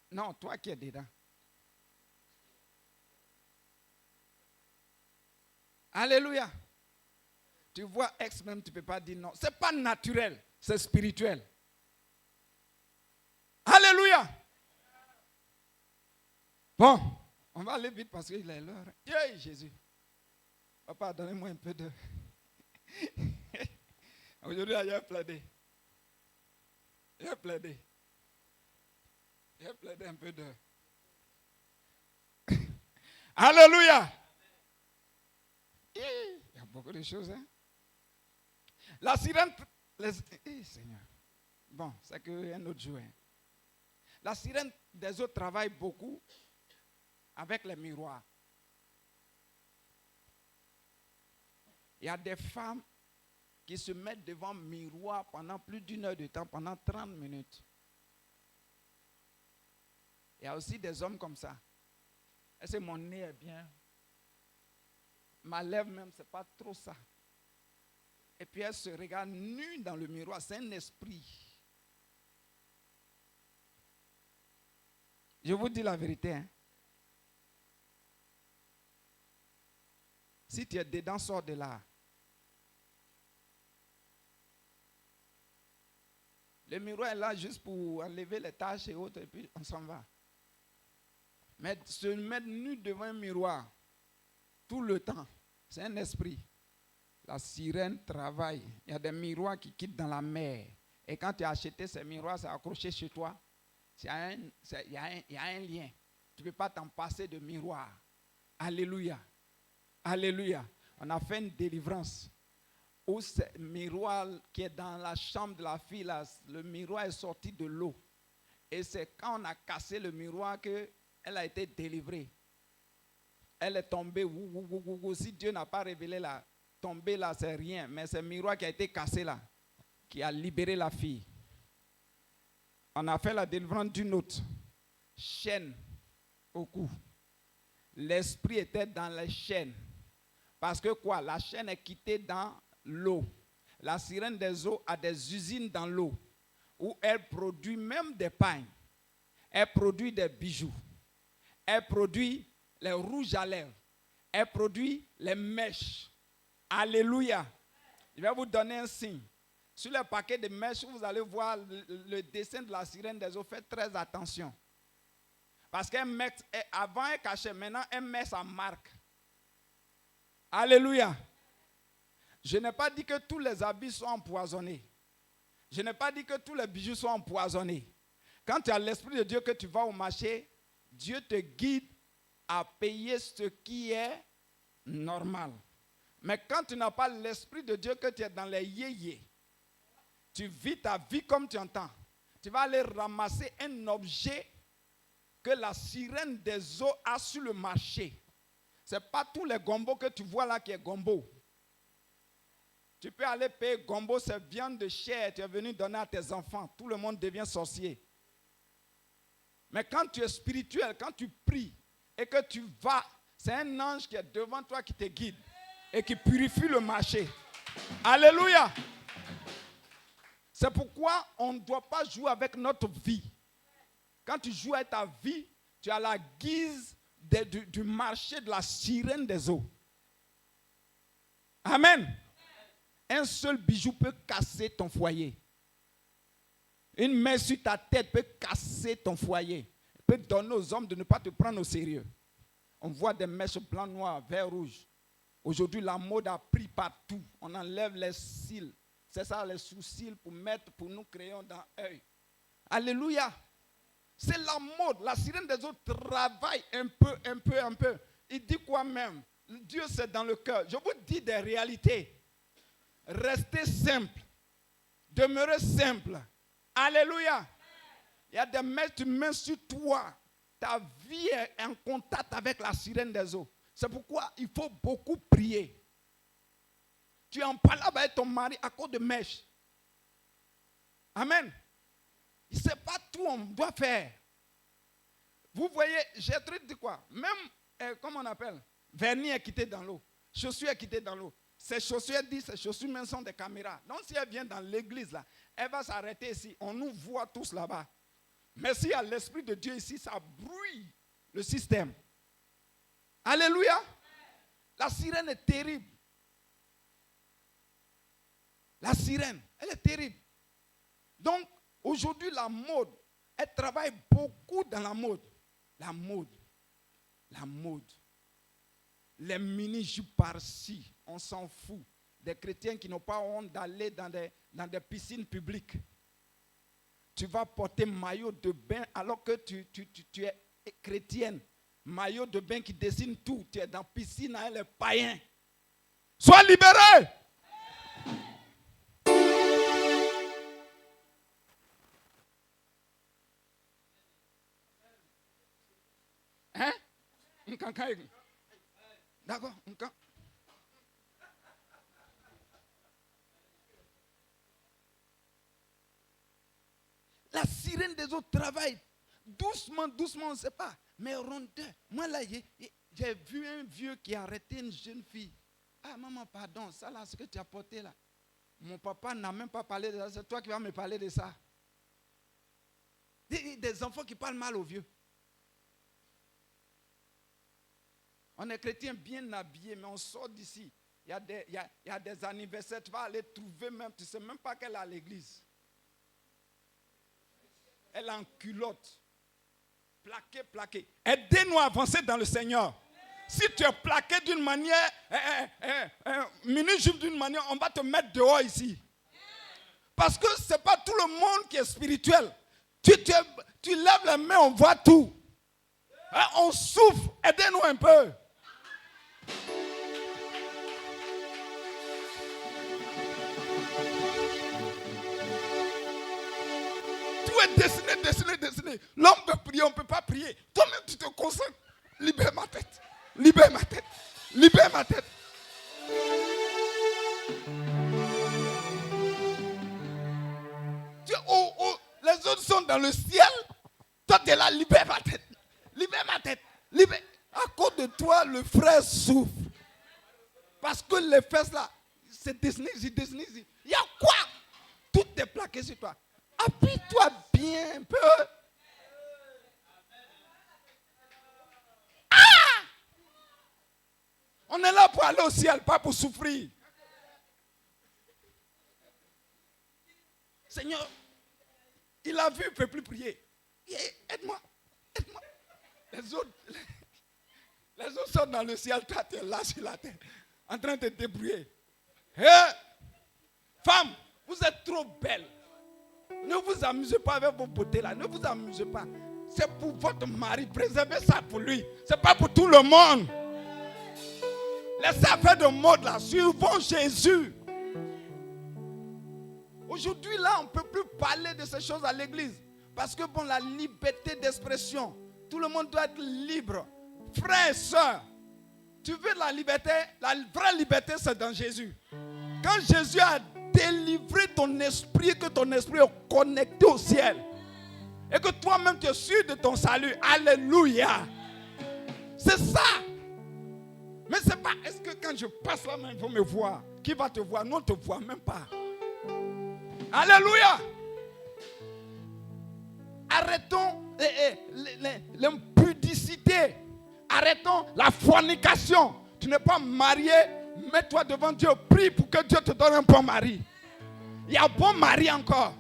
Non, toi qui es dedans. Alléluia. Tu vois ex même, tu ne peux pas dire non. Ce n'est pas naturel, c'est spirituel. Alléluia. Bon, on va aller vite parce qu'il est l'heure. Yeah, Jésus. Papa, donnez-moi un peu de... Aujourd'hui, il y a plaidé. Il a plaidé. Il a plaidé un peu de... Alléluia. Il y a beaucoup de choses, hein. La sirène... Seigneur. Bon, c'est qu'un autre jour. Hein. La sirène des autres travaille beaucoup avec les miroirs. Il y a des femmes qui se mettent devant le miroir pendant plus d'1 heure de temps, pendant 30 minutes. Il y a aussi des hommes comme ça. Est-ce que mon nez est bien? Ma lèvre même, ce n'est pas trop ça. Et puis elle se regarde nue dans le miroir. C'est un esprit. Je vous dis la vérité. Hein. Si tu es dedans, sors de là. Le miroir est là juste pour enlever les taches et autres, et puis on s'en va. Mais se mettre nu devant un miroir, tout le temps, c'est un esprit. La sirène travaille. Il y a des miroirs qui quittent dans la mer. Et quand tu as acheté ces miroirs, c'est accroché chez toi. Il y a un lien. Tu ne peux pas t'en passer de miroir. Alléluia. Alléluia. On a fait une délivrance. Où ce miroir qui est dans la chambre de la fille, là, le miroir est sorti de l'eau. Et c'est quand on a cassé le miroir qu'elle a été délivrée. Elle est tombée. Si Dieu n'a pas révélé la tombée là, c'est rien. Mais c'est le miroir qui a été cassé là, qui a libéré la fille. On a fait la délivrance d'une autre. Chaîne au cou. L'esprit était dans les chaînes. Parce que quoi? La chaîne est quittée dans l'eau. La sirène des eaux a des usines dans l'eau où elle produit même des pagnes. Elle produit des bijoux. Elle produit les rouges à lèvres. Elle produit les mèches. Alléluia. Je vais vous donner un signe. Sur le paquet de mèches, vous allez voir le dessin de la sirène des eaux. Faites très attention. Parce qu'avant elle cachait, maintenant elle met sa marque. Alléluia. Je n'ai pas dit que tous les habits sont empoisonnés. Je n'ai pas dit que tous les bijoux sont empoisonnés. Quand tu as l'Esprit de Dieu que tu vas au marché, Dieu te guide à payer ce qui est normal. Mais quand tu n'as pas l'Esprit de Dieu, que tu es dans les yéyés, Tu vis ta vie comme tu entends. Tu vas aller ramasser un objet que la sirène des eaux a sur le marché. Ce n'est pas tous les gombos que tu vois là qui est gombo. Tu peux aller payer gombo, c'est viande de chair, tu es venu donner à tes enfants. Tout le monde devient sorcier. Mais quand tu es spirituel, quand tu pries et que tu vas, c'est un ange qui est devant toi qui te guide et qui purifie le marché. Alléluia. C'est pourquoi on ne doit pas jouer avec notre vie. Quand tu joues avec ta vie, tu as la guise du marché de la sirène des eaux. Amen. Un seul bijou peut casser ton foyer. Une main sur ta tête peut casser ton foyer. Peut donner aux hommes de ne pas te prendre au sérieux. On voit des mèches blancs, noirs, verts, rouges. Aujourd'hui, la mode a pris partout. On enlève les cils. C'est ça, les sous-cils pour mettre, pour nous crayons dans l'œil. Alléluia. C'est la mode. La sirène des autres travaille un peu. Il dit quoi même? Dieu, c'est dans le cœur. Je vous dis des réalités. Restez simple. Demeurez simple. Alléluia. Il y a des mains, tu mets sur toi. Ta vie est en contact avec la sirène des eaux. C'est pourquoi il faut beaucoup prier. Tu es en palabre avec ton mari à cause de mèches. Amen. Il ne sait pas tout on doit faire. Vous voyez, Gertrude dit quoi? Même, comment on appelle? Vernis est quitté dans l'eau. Chaussures est quitté dans l'eau. Ses chaussures, elle dit, ses chaussures même sont des caméras. Donc si elle vient dans l'église là, elle va s'arrêter ici. On nous voit tous là-bas. Mais s'il y a l'Esprit de Dieu ici, ça brouille le système. Alléluia. La sirène est terrible. La sirène, elle est terrible. Donc, aujourd'hui, la mode, elle travaille beaucoup dans la mode. La mode. Les mini-jupes par-ci, on s'en fout. Des chrétiens qui n'ont pas honte d'aller dans des piscines publiques. Tu vas porter maillot de bain alors que tu es chrétienne. Maillot de bain qui dessine tout. Tu es dans la piscine avec les païens. Sois libéré. Hein? D'accord? La sirène des autres travaille doucement, on ne sait pas. Mais rondeur. Moi là, j'ai vu un vieux qui a arrêté une jeune fille. Ah maman, pardon, ça là, ce que tu as porté là. Mon papa n'a même pas parlé de ça. C'est toi qui vas me parler de ça. Des enfants qui parlent mal aux vieux. On est chrétien bien habillé, mais on sort d'ici. Il y a des anniversaires, tu vas aller trouver même, tu ne sais même pas qu'elle est à l'église. Elle est en culotte. Plaqué. Aidez-nous à avancer dans le Seigneur. Si tu es plaqué d'une manière, mini-jupe d'une manière, on va te mettre dehors ici. Parce que ce n'est pas tout le monde qui est spirituel. Tu lèves les mains, on voit tout. On souffre. Aidez-nous un peu. Tout est dessiné. L'homme peut prier, on ne peut pas prier. Toi-même, tu te concentres. Libère ma tête. Les autres sont dans le ciel. Toi, tu es là, libère ma tête. À cause de toi, le frère souffre. Parce que les fesses là, c'est dessiné ici. Il y a quoi? Tout est plaqué sur toi. Appuie-toi bien un peu. On est là pour aller au ciel, pas pour souffrir. Seigneur, il a vu, il ne peut plus prier. Aide-moi. Les autres sont dans le ciel, toi tu es là sur la terre, en train de te débrouiller. Femme, vous êtes trop belle. Ne vous amusez pas avec vos beautés là, ne vous amusez pas. C'est pour votre mari, préservez ça pour lui. Ce n'est pas pour tout le monde. Laissez faire de mode là, suivons Jésus. Aujourd'hui, là, on ne peut plus parler de ces choses à l'église. Parce que, bon, la liberté d'expression, tout le monde doit être libre. Frères et sœurs, tu veux la liberté? La vraie liberté, c'est dans Jésus. Quand Jésus a délivré ton esprit, que ton esprit est connecté au ciel, et que toi-même tu es sûr de ton salut, alléluia. C'est ça. Mais c'est pas, est-ce que quand je passe là, il faut me voir? Qui va te voir? Non, on ne te voit même pas. Alléluia. Arrêtons l'impudicité. Arrêtons la fornication. Tu n'es pas marié, mets-toi devant Dieu, prie pour que Dieu te donne un bon mari. Il y a un bon mari encore.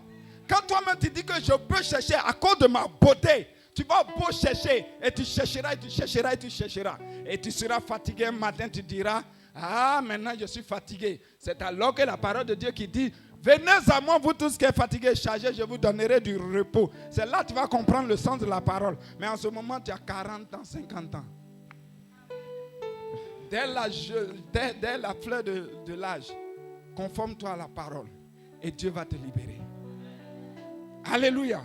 Quand toi-même tu dis que je peux chercher à cause de ma beauté, tu vas beau chercher et tu chercheras et tu chercheras et tu chercheras. Et tu seras fatigué un matin, tu diras, ah maintenant je suis fatigué. C'est alors que la parole de Dieu qui dit, venez à moi vous tous qui êtes fatigués et chargés, je vous donnerai du repos. C'est là que tu vas comprendre le sens de la parole. Mais en ce moment tu as 40 ans, 50 ans. Dès la fleur de l'âge, conforme-toi à la parole et Dieu va te libérer. Alléluia.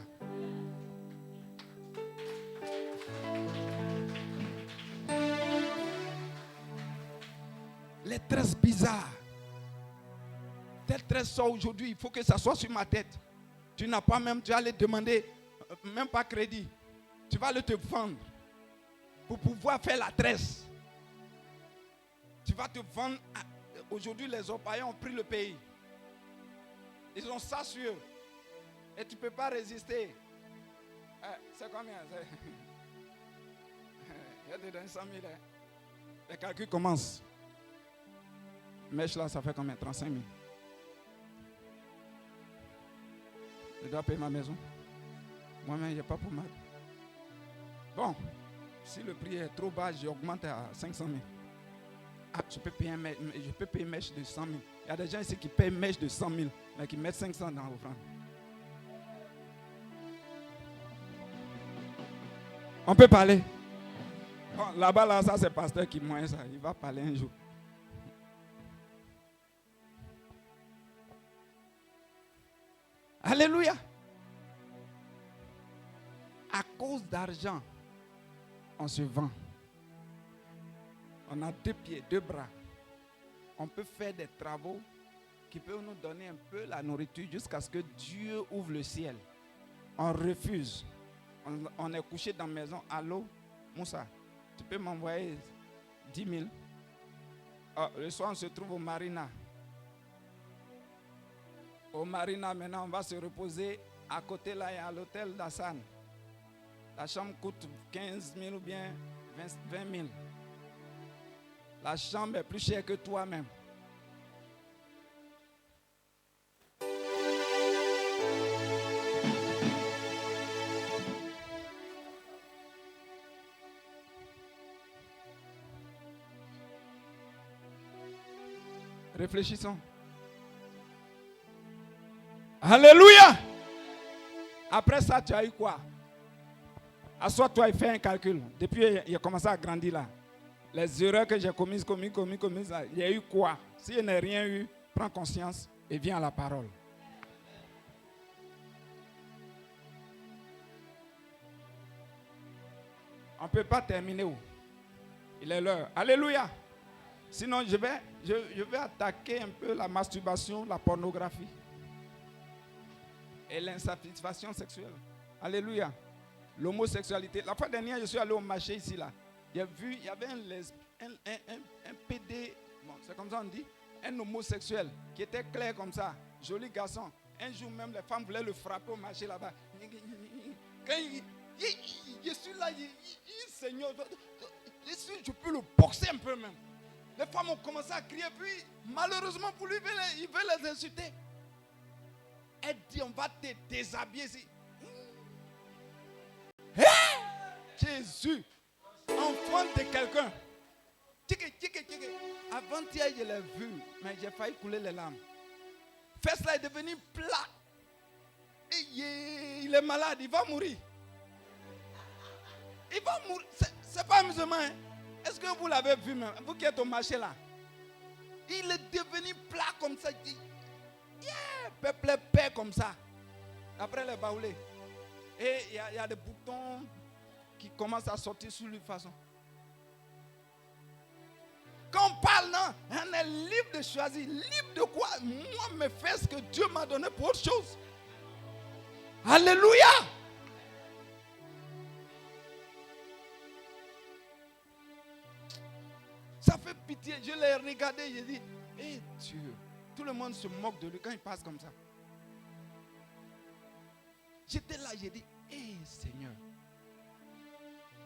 Les tresses bizarres. Telle tresse sort aujourd'hui, il faut que ça soit sur ma tête. Tu n'as pas même, tu vas aller demander, même pas crédit. Tu vas aller te vendre pour pouvoir faire la tresse. Tu vas te vendre. Aujourd'hui, les orpailleurs ont pris le pays. Ils ont ça sur eux. Et tu ne peux pas résister. C'est combien? Il y a des 100 000. Hein? Les calculs commencent. Mèche là, ça fait combien? 35 000. Je dois payer ma maison. Moi-même, il n'y a pas pour mal. Bon, si le prix est trop bas, j'augmente à 500 000. Ah, je peux payer une mèche de 100 000. Il y a des gens ici qui payent une mèche de 100 000, mais qui mettent 500 dans l'offrande. On peut parler. Bon, là-bas, là, ça c'est le pasteur qui moyen ça. Il va parler un jour. Alléluia. À cause d'argent, on se vend. On a 2 pieds, 2 bras. On peut faire des travaux qui peuvent nous donner un peu la nourriture jusqu'à ce que Dieu ouvre le ciel. On refuse. On est couché dans la maison. Allô, Moussa, tu peux m'envoyer 10 000? Oh, le soir, on se trouve au Marina. Au Marina, maintenant, on va se reposer. À côté, là, il y a l'hôtel d'Hassan. La chambre coûte 15 000 ou bien 20 000. La chambre est plus chère que toi-même. Réfléchissons. Alléluia. Après ça, tu as eu quoi? Assois-toi et fais un calcul. Depuis, il a commencé à grandir là. Les erreurs que j'ai commises, il y a eu quoi? Si je n'ai rien eu, prends conscience et viens à la parole. On ne peut pas terminer où? Il est l'heure. Alléluia. Sinon, je vais attaquer un peu la masturbation, la pornographie et l'insatisfaction sexuelle. Alléluia. L'homosexualité. La fois dernière, je suis allé au marché ici, là. J'ai vu, il y avait un PD, bon, c'est comme ça on dit, un homosexuel qui était clair comme ça, joli garçon. Un jour même, les femmes voulaient le frapper au marché là-bas. Quand je suis là, Seigneur, je peux le boxer un peu même. Les femmes ont commencé à crier, puis malheureusement pour lui, il veut les insulter. Elle dit, on va te déshabiller ici. Jésus, enfant de quelqu'un. Avant-hier, je l'ai vu, mais j'ai failli couler les larmes. Fesse là est devenu plat. Et il est malade, il va mourir. Il va mourir. C'est pas amusement. Hein? Est-ce que vous l'avez vu même? Vous qui êtes au marché là. Il est devenu plat comme ça. Peuple paix comme ça. Après les baoulés. Et il y a des boutons qui commencent à sortir sur lui façon. Quand on parle, non, on est libre de choisir. Libre de quoi? Moi, me fais ce que Dieu m'a donné pour autre chose. Alléluia. Ça fait pitié. Je l'ai regardé, j'ai dit, hé Dieu. Tout le monde se moque de lui quand il passe comme ça. J'étais là, j'ai dit, hé Seigneur.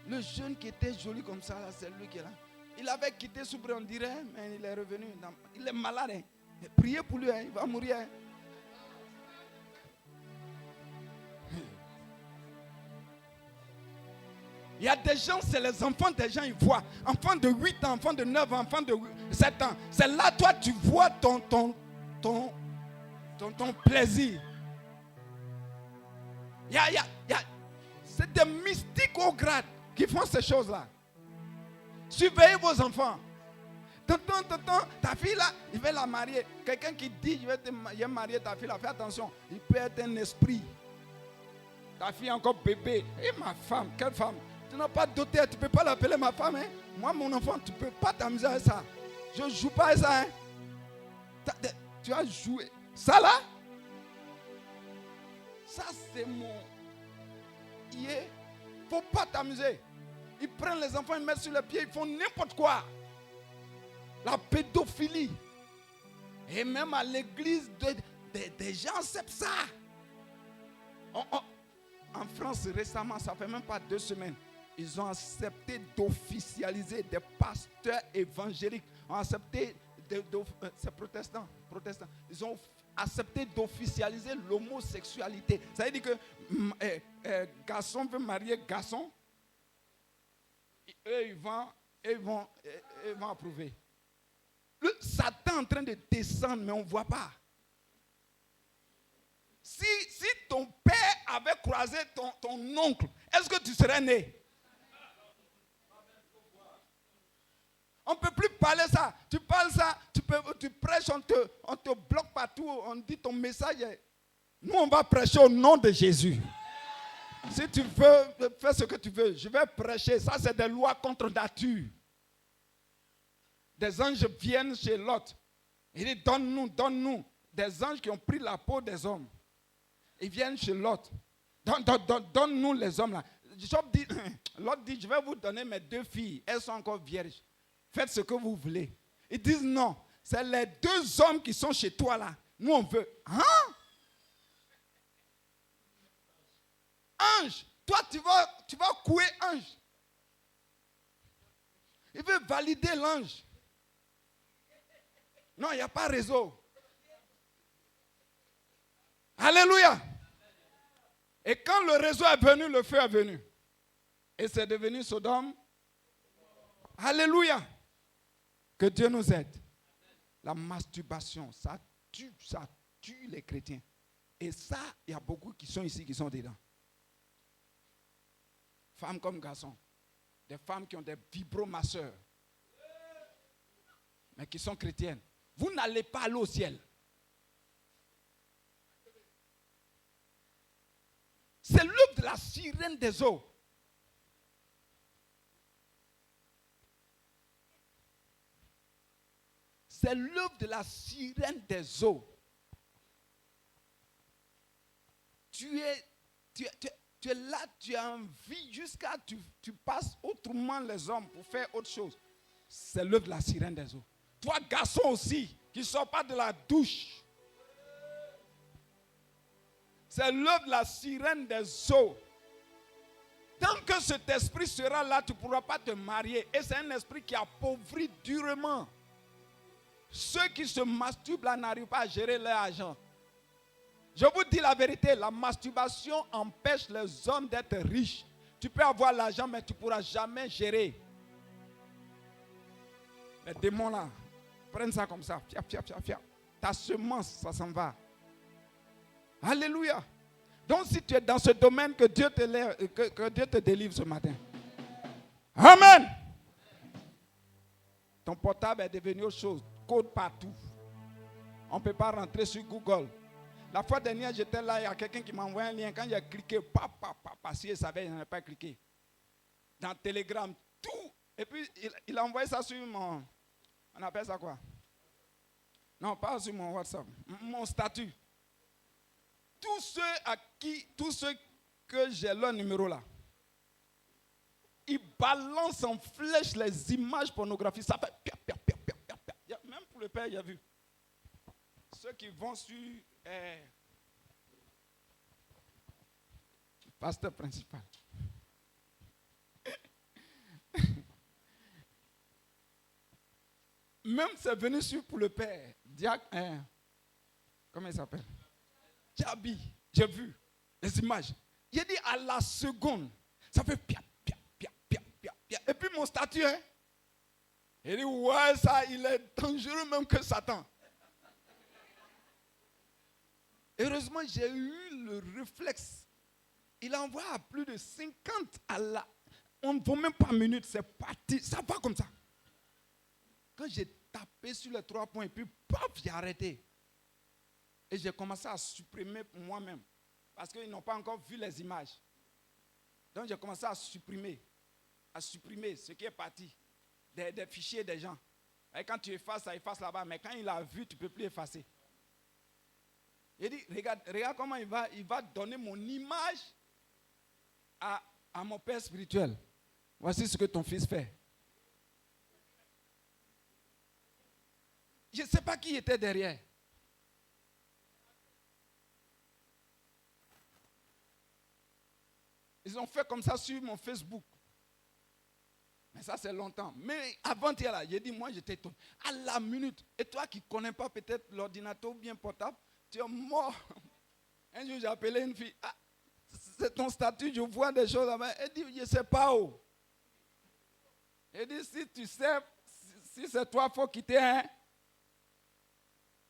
Le jeune qui était joli comme ça, là, c'est lui qui est là. Il avait quitté Soubré, on dirait, mais il est revenu. Il est malade. Hein. Priez pour lui, hein, il va mourir. Hein. Il y a des gens, c'est les enfants des gens, ils voient. Enfants de 8 ans, enfants de 9 ans, enfants de 7 ans. C'est là, toi, tu vois ton plaisir. C'est des mystiques au grade qui font ces choses-là. Surveillez vos enfants. Tonton, ta fille là, il veut la marier. Quelqu'un qui dit, je vais marier ta fille là, fais attention. Il peut être un esprit. Ta fille est encore bébé. Et ma femme, quelle femme? Tu n'as pas doté, tu ne peux pas l'appeler ma femme. Hein? Moi, mon enfant, tu ne peux pas t'amuser avec ça. Je ne joue pas avec ça. Hein? Tu as joué. Ça là, ça c'est mon... Il ne faut pas t'amuser. Ils prennent les enfants, ils mettent sur les pieds, ils font n'importe quoi. La pédophilie. Et même à l'église, des gens acceptent ça. En France, récemment, ça fait même pas 2 semaines, ils ont accepté d'officialiser des pasteurs évangéliques. Ont accepté, c'est protestants. Ils ont accepté d'officialiser l'homosexualité. Ça veut dire que garçon veut marier garçon. Eux, ils vont approuver. Le Satan est en train de descendre, mais on ne voit pas. Si ton père avait croisé ton oncle, est-ce que tu serais né? On ne peut plus parler ça. Tu parles ça, tu prêches, on te bloque partout, on dit ton message. Nous, on va prêcher au nom de Jésus. Si tu veux faire ce que tu veux, je vais prêcher. Ça, c'est des lois contre nature. Des anges viennent chez Lot. Il dit, donne-nous. Des anges qui ont pris la peau des hommes. Ils viennent chez Lot. Donne-nous les hommes là. Lot dit, je vais vous donner mes 2 filles. Elles sont encore vierges. Faites ce que vous voulez. Ils disent non. C'est les 2 hommes qui sont chez toi là. Nous on veut. Hein? Ange. Toi tu vas couer ange. Il veut valider l'ange. Non, il n'y a pas réseau. Alléluia. Et quand le réseau est venu, le feu est venu. Et c'est devenu Sodome. Alléluia. Que Dieu nous aide. La masturbation, ça tue les chrétiens. Et ça, il y a beaucoup qui sont ici, qui sont dedans. Femmes comme garçons. Des femmes qui ont des vibromasseurs. Mais qui sont chrétiennes. Vous n'allez pas aller au ciel. C'est l'œuvre de la sirène des eaux. C'est l'œuvre de la sirène des eaux. Tu es là, tu as envie jusqu'à tu passes autrement les hommes pour faire autre chose. C'est l'œuvre de la sirène des eaux. Toi, garçon aussi, qui ne sors pas de la douche. C'est l'œuvre de la sirène des eaux. Tant que cet esprit sera là, tu ne pourras pas te marier. Et c'est un esprit qui appauvrit durement. Ceux qui se masturbent là n'arrivent pas à gérer leur argent. Je vous dis la vérité, la masturbation empêche les hommes d'être riches. Tu peux avoir l'argent, mais tu ne pourras jamais gérer. Les démons là, prennent ça comme ça. Ta semence, ça s'en va. Alléluia. Donc si tu es dans ce domaine, que Dieu te délivre ce matin. Amen. Ton portable est devenu autre chose. Code partout. On ne peut pas rentrer sur Google. La fois dernière, j'étais là, il y a quelqu'un qui m'a envoyé un lien. Quand j'ai cliqué, parce qu'il savait, il n'avait pas cliqué. Dans Telegram, tout. Et puis, il a envoyé ça sur mon... On appelle ça quoi? Non, pas sur mon WhatsApp. Mon statut. Tous ceux que j'ai leur numéro là, ils balancent en flèche les images pornographiques. Ça fait pia, pia, pia, pia, pia, pia. Même pour le père, il a vu. Ceux qui vont sur pasteur principal. Même c'est venu sur pour le père. Comment il s'appelle? Diaby. J'ai vu les images. J'ai dit à la seconde, ça fait pia, pia, pia, pia, pia, pia. Et puis mon statut, hein? Il dit, ouais, ça, il est dangereux même que Satan. Heureusement, j'ai eu le réflexe. Il envoie à plus de 50 à la... On ne vaut même pas minute, c'est parti. Ça va comme ça. Quand j'ai tapé sur les 3 points, et puis paf, j'ai arrêté. Et j'ai commencé à supprimer moi-même. Parce qu'ils n'ont pas encore vu les images. Donc j'ai commencé à supprimer ce qui est parti. Des fichiers des gens. Et quand tu effaces, ça efface là-bas. Mais quand il a vu, tu ne peux plus effacer. Il dit, regarde comment il va donner mon image à mon père spirituel. Voici ce que ton fils fait. Je ne sais pas qui était derrière. Ils ont fait comme ça sur mon Facebook. Mais ça, c'est longtemps. Mais avant-hier, là, j'ai dit, moi, j'étais étonné. À la minute. Et toi qui ne connais pas peut-être l'ordinateur bien portable, tu es mort. Un jour, j'ai appelé une fille. Ah, c'est ton statut, je vois des choses là-bas. Elle dit, je ne sais pas où. Elle dit, si tu sais, si c'est toi, il faut quitter. Hein?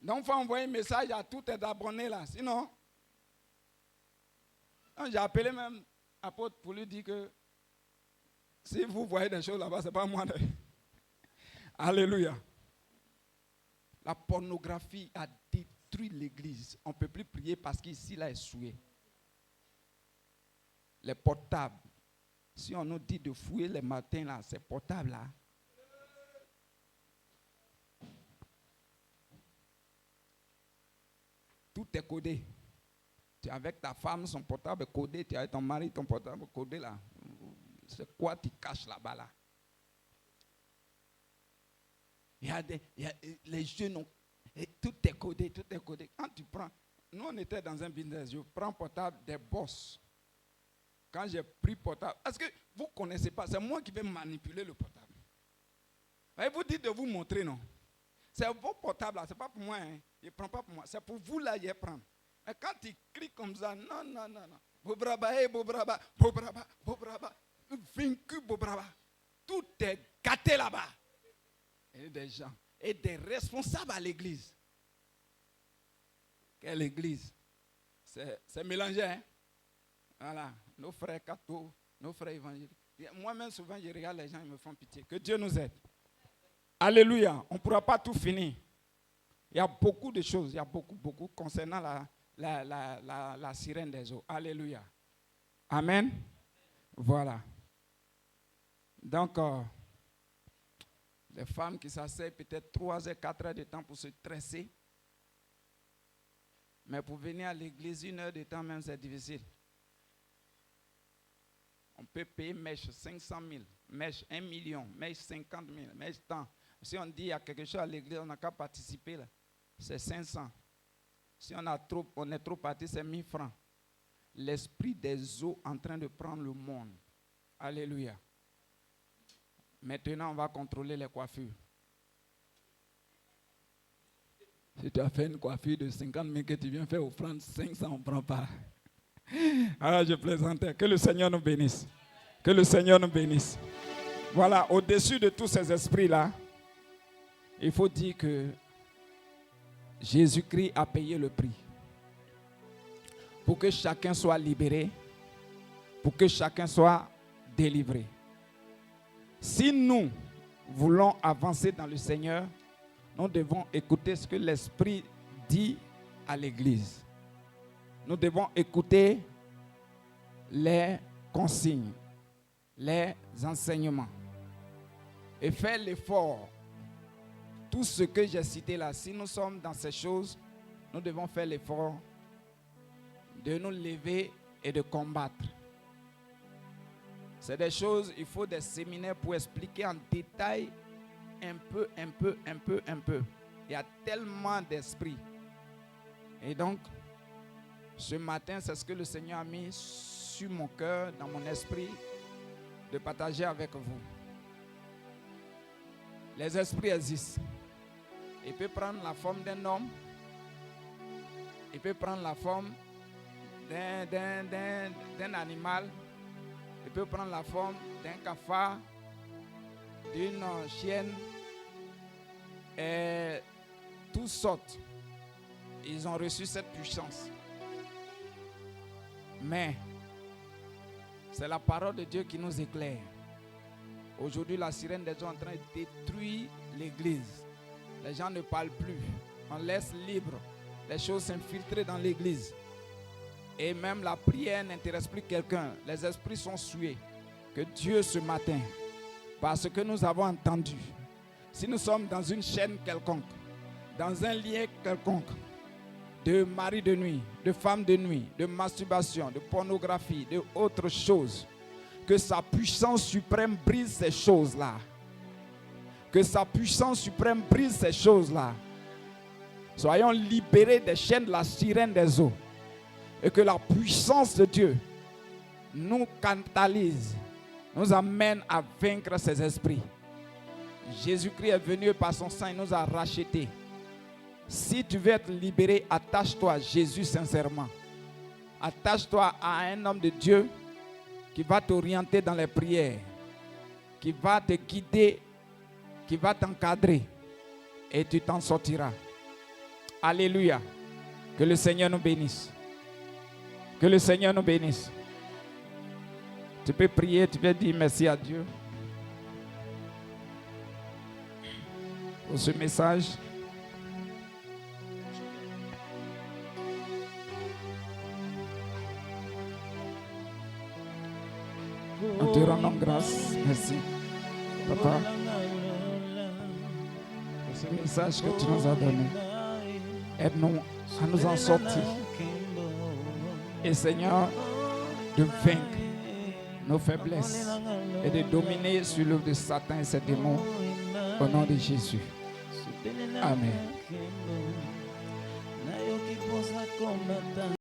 Donc, il faut envoyer un message à tous tes abonnés là. Sinon, j'ai appelé même apôtre pour lui dire que si vous voyez des choses là-bas, ce n'est pas moi. Alléluia. La pornographie a détruit l'église. On ne peut plus prier parce qu'ici, là, est souillé. Les portables. Si on nous dit de fouiller les matins, là, ces portables, là. Tout est codé. Tu es avec ta femme, son portable est codé. Tu es avec ton mari, ton portable est codé, là. C'est quoi tu caches là-bas, là? Les jeunes, tout est codé, tout est codé. Quand tu prends, nous on était dans un business, je prends portable des boss. Quand j'ai pris portable, est-ce que vous ne connaissez pas, c'est moi qui vais manipuler le portable. Et vous dites de vous montrer, non? C'est vos portables là, ce n'est pas pour moi, hein. Je ne prends pas pour moi, c'est pour vous là, je prends. Mais quand tu cliques comme ça, non. Bobraba, bobraba, bobraba, bobraba. Vaincu, bobraba. Tout est gâté là-bas. Et des gens, et des responsables à l'église. Quelle église? C'est mélangé, hein? Voilà, nos frères cathos, nos frères évangéliques. Moi-même, souvent, je regarde les gens, ils me font pitié. Que Dieu nous aide. Alléluia. On ne pourra pas tout finir. Il y a beaucoup de choses, il y a beaucoup concernant la sirène des eaux. Alléluia. Amen. Voilà. Donc, les femmes qui s'asseyent peut-être 3 heures, 4 heures de temps pour se tresser. Mais pour venir à l'église, 1 heure de temps même, c'est difficile. On peut payer mèche 500 000, mèche 1 million, mèche 50 000, mèche tant. Si on dit qu'il y a quelque chose à l'église, on n'a qu'à participer, là. C'est 500. Si on est trop parti, c'est 1000 francs. L'esprit des eaux en train de prendre le monde. Alléluia. Maintenant, on va contrôler les coiffures. Si tu as fait une coiffure de 50 000 que tu viens faire offrande, 500, on ne prend pas. Alors je plaisantais. Que le Seigneur nous bénisse. Que le Seigneur nous bénisse. Voilà, au-dessus de tous ces esprits-là, il faut dire que Jésus-Christ a payé le prix. Pour que chacun soit libéré, pour que chacun soit délivré. Si nous voulons avancer dans le Seigneur, nous devons écouter ce que l'Esprit dit à l'Église. Nous devons écouter les consignes, les enseignements et faire l'effort. Tout ce que j'ai cité là, si nous sommes dans ces choses, nous devons faire l'effort de nous lever et de combattre. C'est des choses, il faut des séminaires pour expliquer en détail un peu. Il y a tellement d'esprits. Et donc, ce matin, c'est ce que le Seigneur a mis sur mon cœur, dans mon esprit, de partager avec vous. Les esprits existent. Il peut prendre la forme d'un homme. Il peut prendre la forme d'un animal. Il peut prendre la forme d'un cafard, d'une chienne. Et toutes sortes. Ils ont reçu cette puissance. Mais c'est la parole de Dieu qui nous éclaire. Aujourd'hui, la sirène des eaux est en train de détruire l'église. Les gens ne parlent plus. On laisse libre les choses s'infiltrer dans l'église. Et même la prière n'intéresse plus quelqu'un. Les esprits sont souillés. Que Dieu ce matin, parce que nous avons entendu, si nous sommes dans une chaîne quelconque, dans un lien quelconque, de mari de nuit, de femme de nuit, de masturbation, de pornographie, de autres choses, que sa puissance suprême brise ces choses-là. Que sa puissance suprême brise ces choses-là. Soyons libérés des chaînes de la sirène des eaux. Et que la puissance de Dieu nous canalise, nous amène à vaincre ces esprits. Jésus-Christ est venu par son sang, il nous a rachetés. Si tu veux être libéré, attache-toi à Jésus sincèrement. Attache-toi à un homme de Dieu qui va t'orienter dans les prières, qui va te guider, qui va t'encadrer et tu t'en sortiras. Alléluia. Que le Seigneur nous bénisse. Que le Seigneur nous bénisse. Tu peux prier, tu peux dire merci à Dieu pour ce message. Nous te rendons grâce. Merci, Papa, pour ce message que tu nous as donné. Aide-nous à nous en sortir. Et Seigneur, de vaincre nos faiblesses et de dominer sur l'œuvre de Satan et ses démons au nom de Jésus. Amen.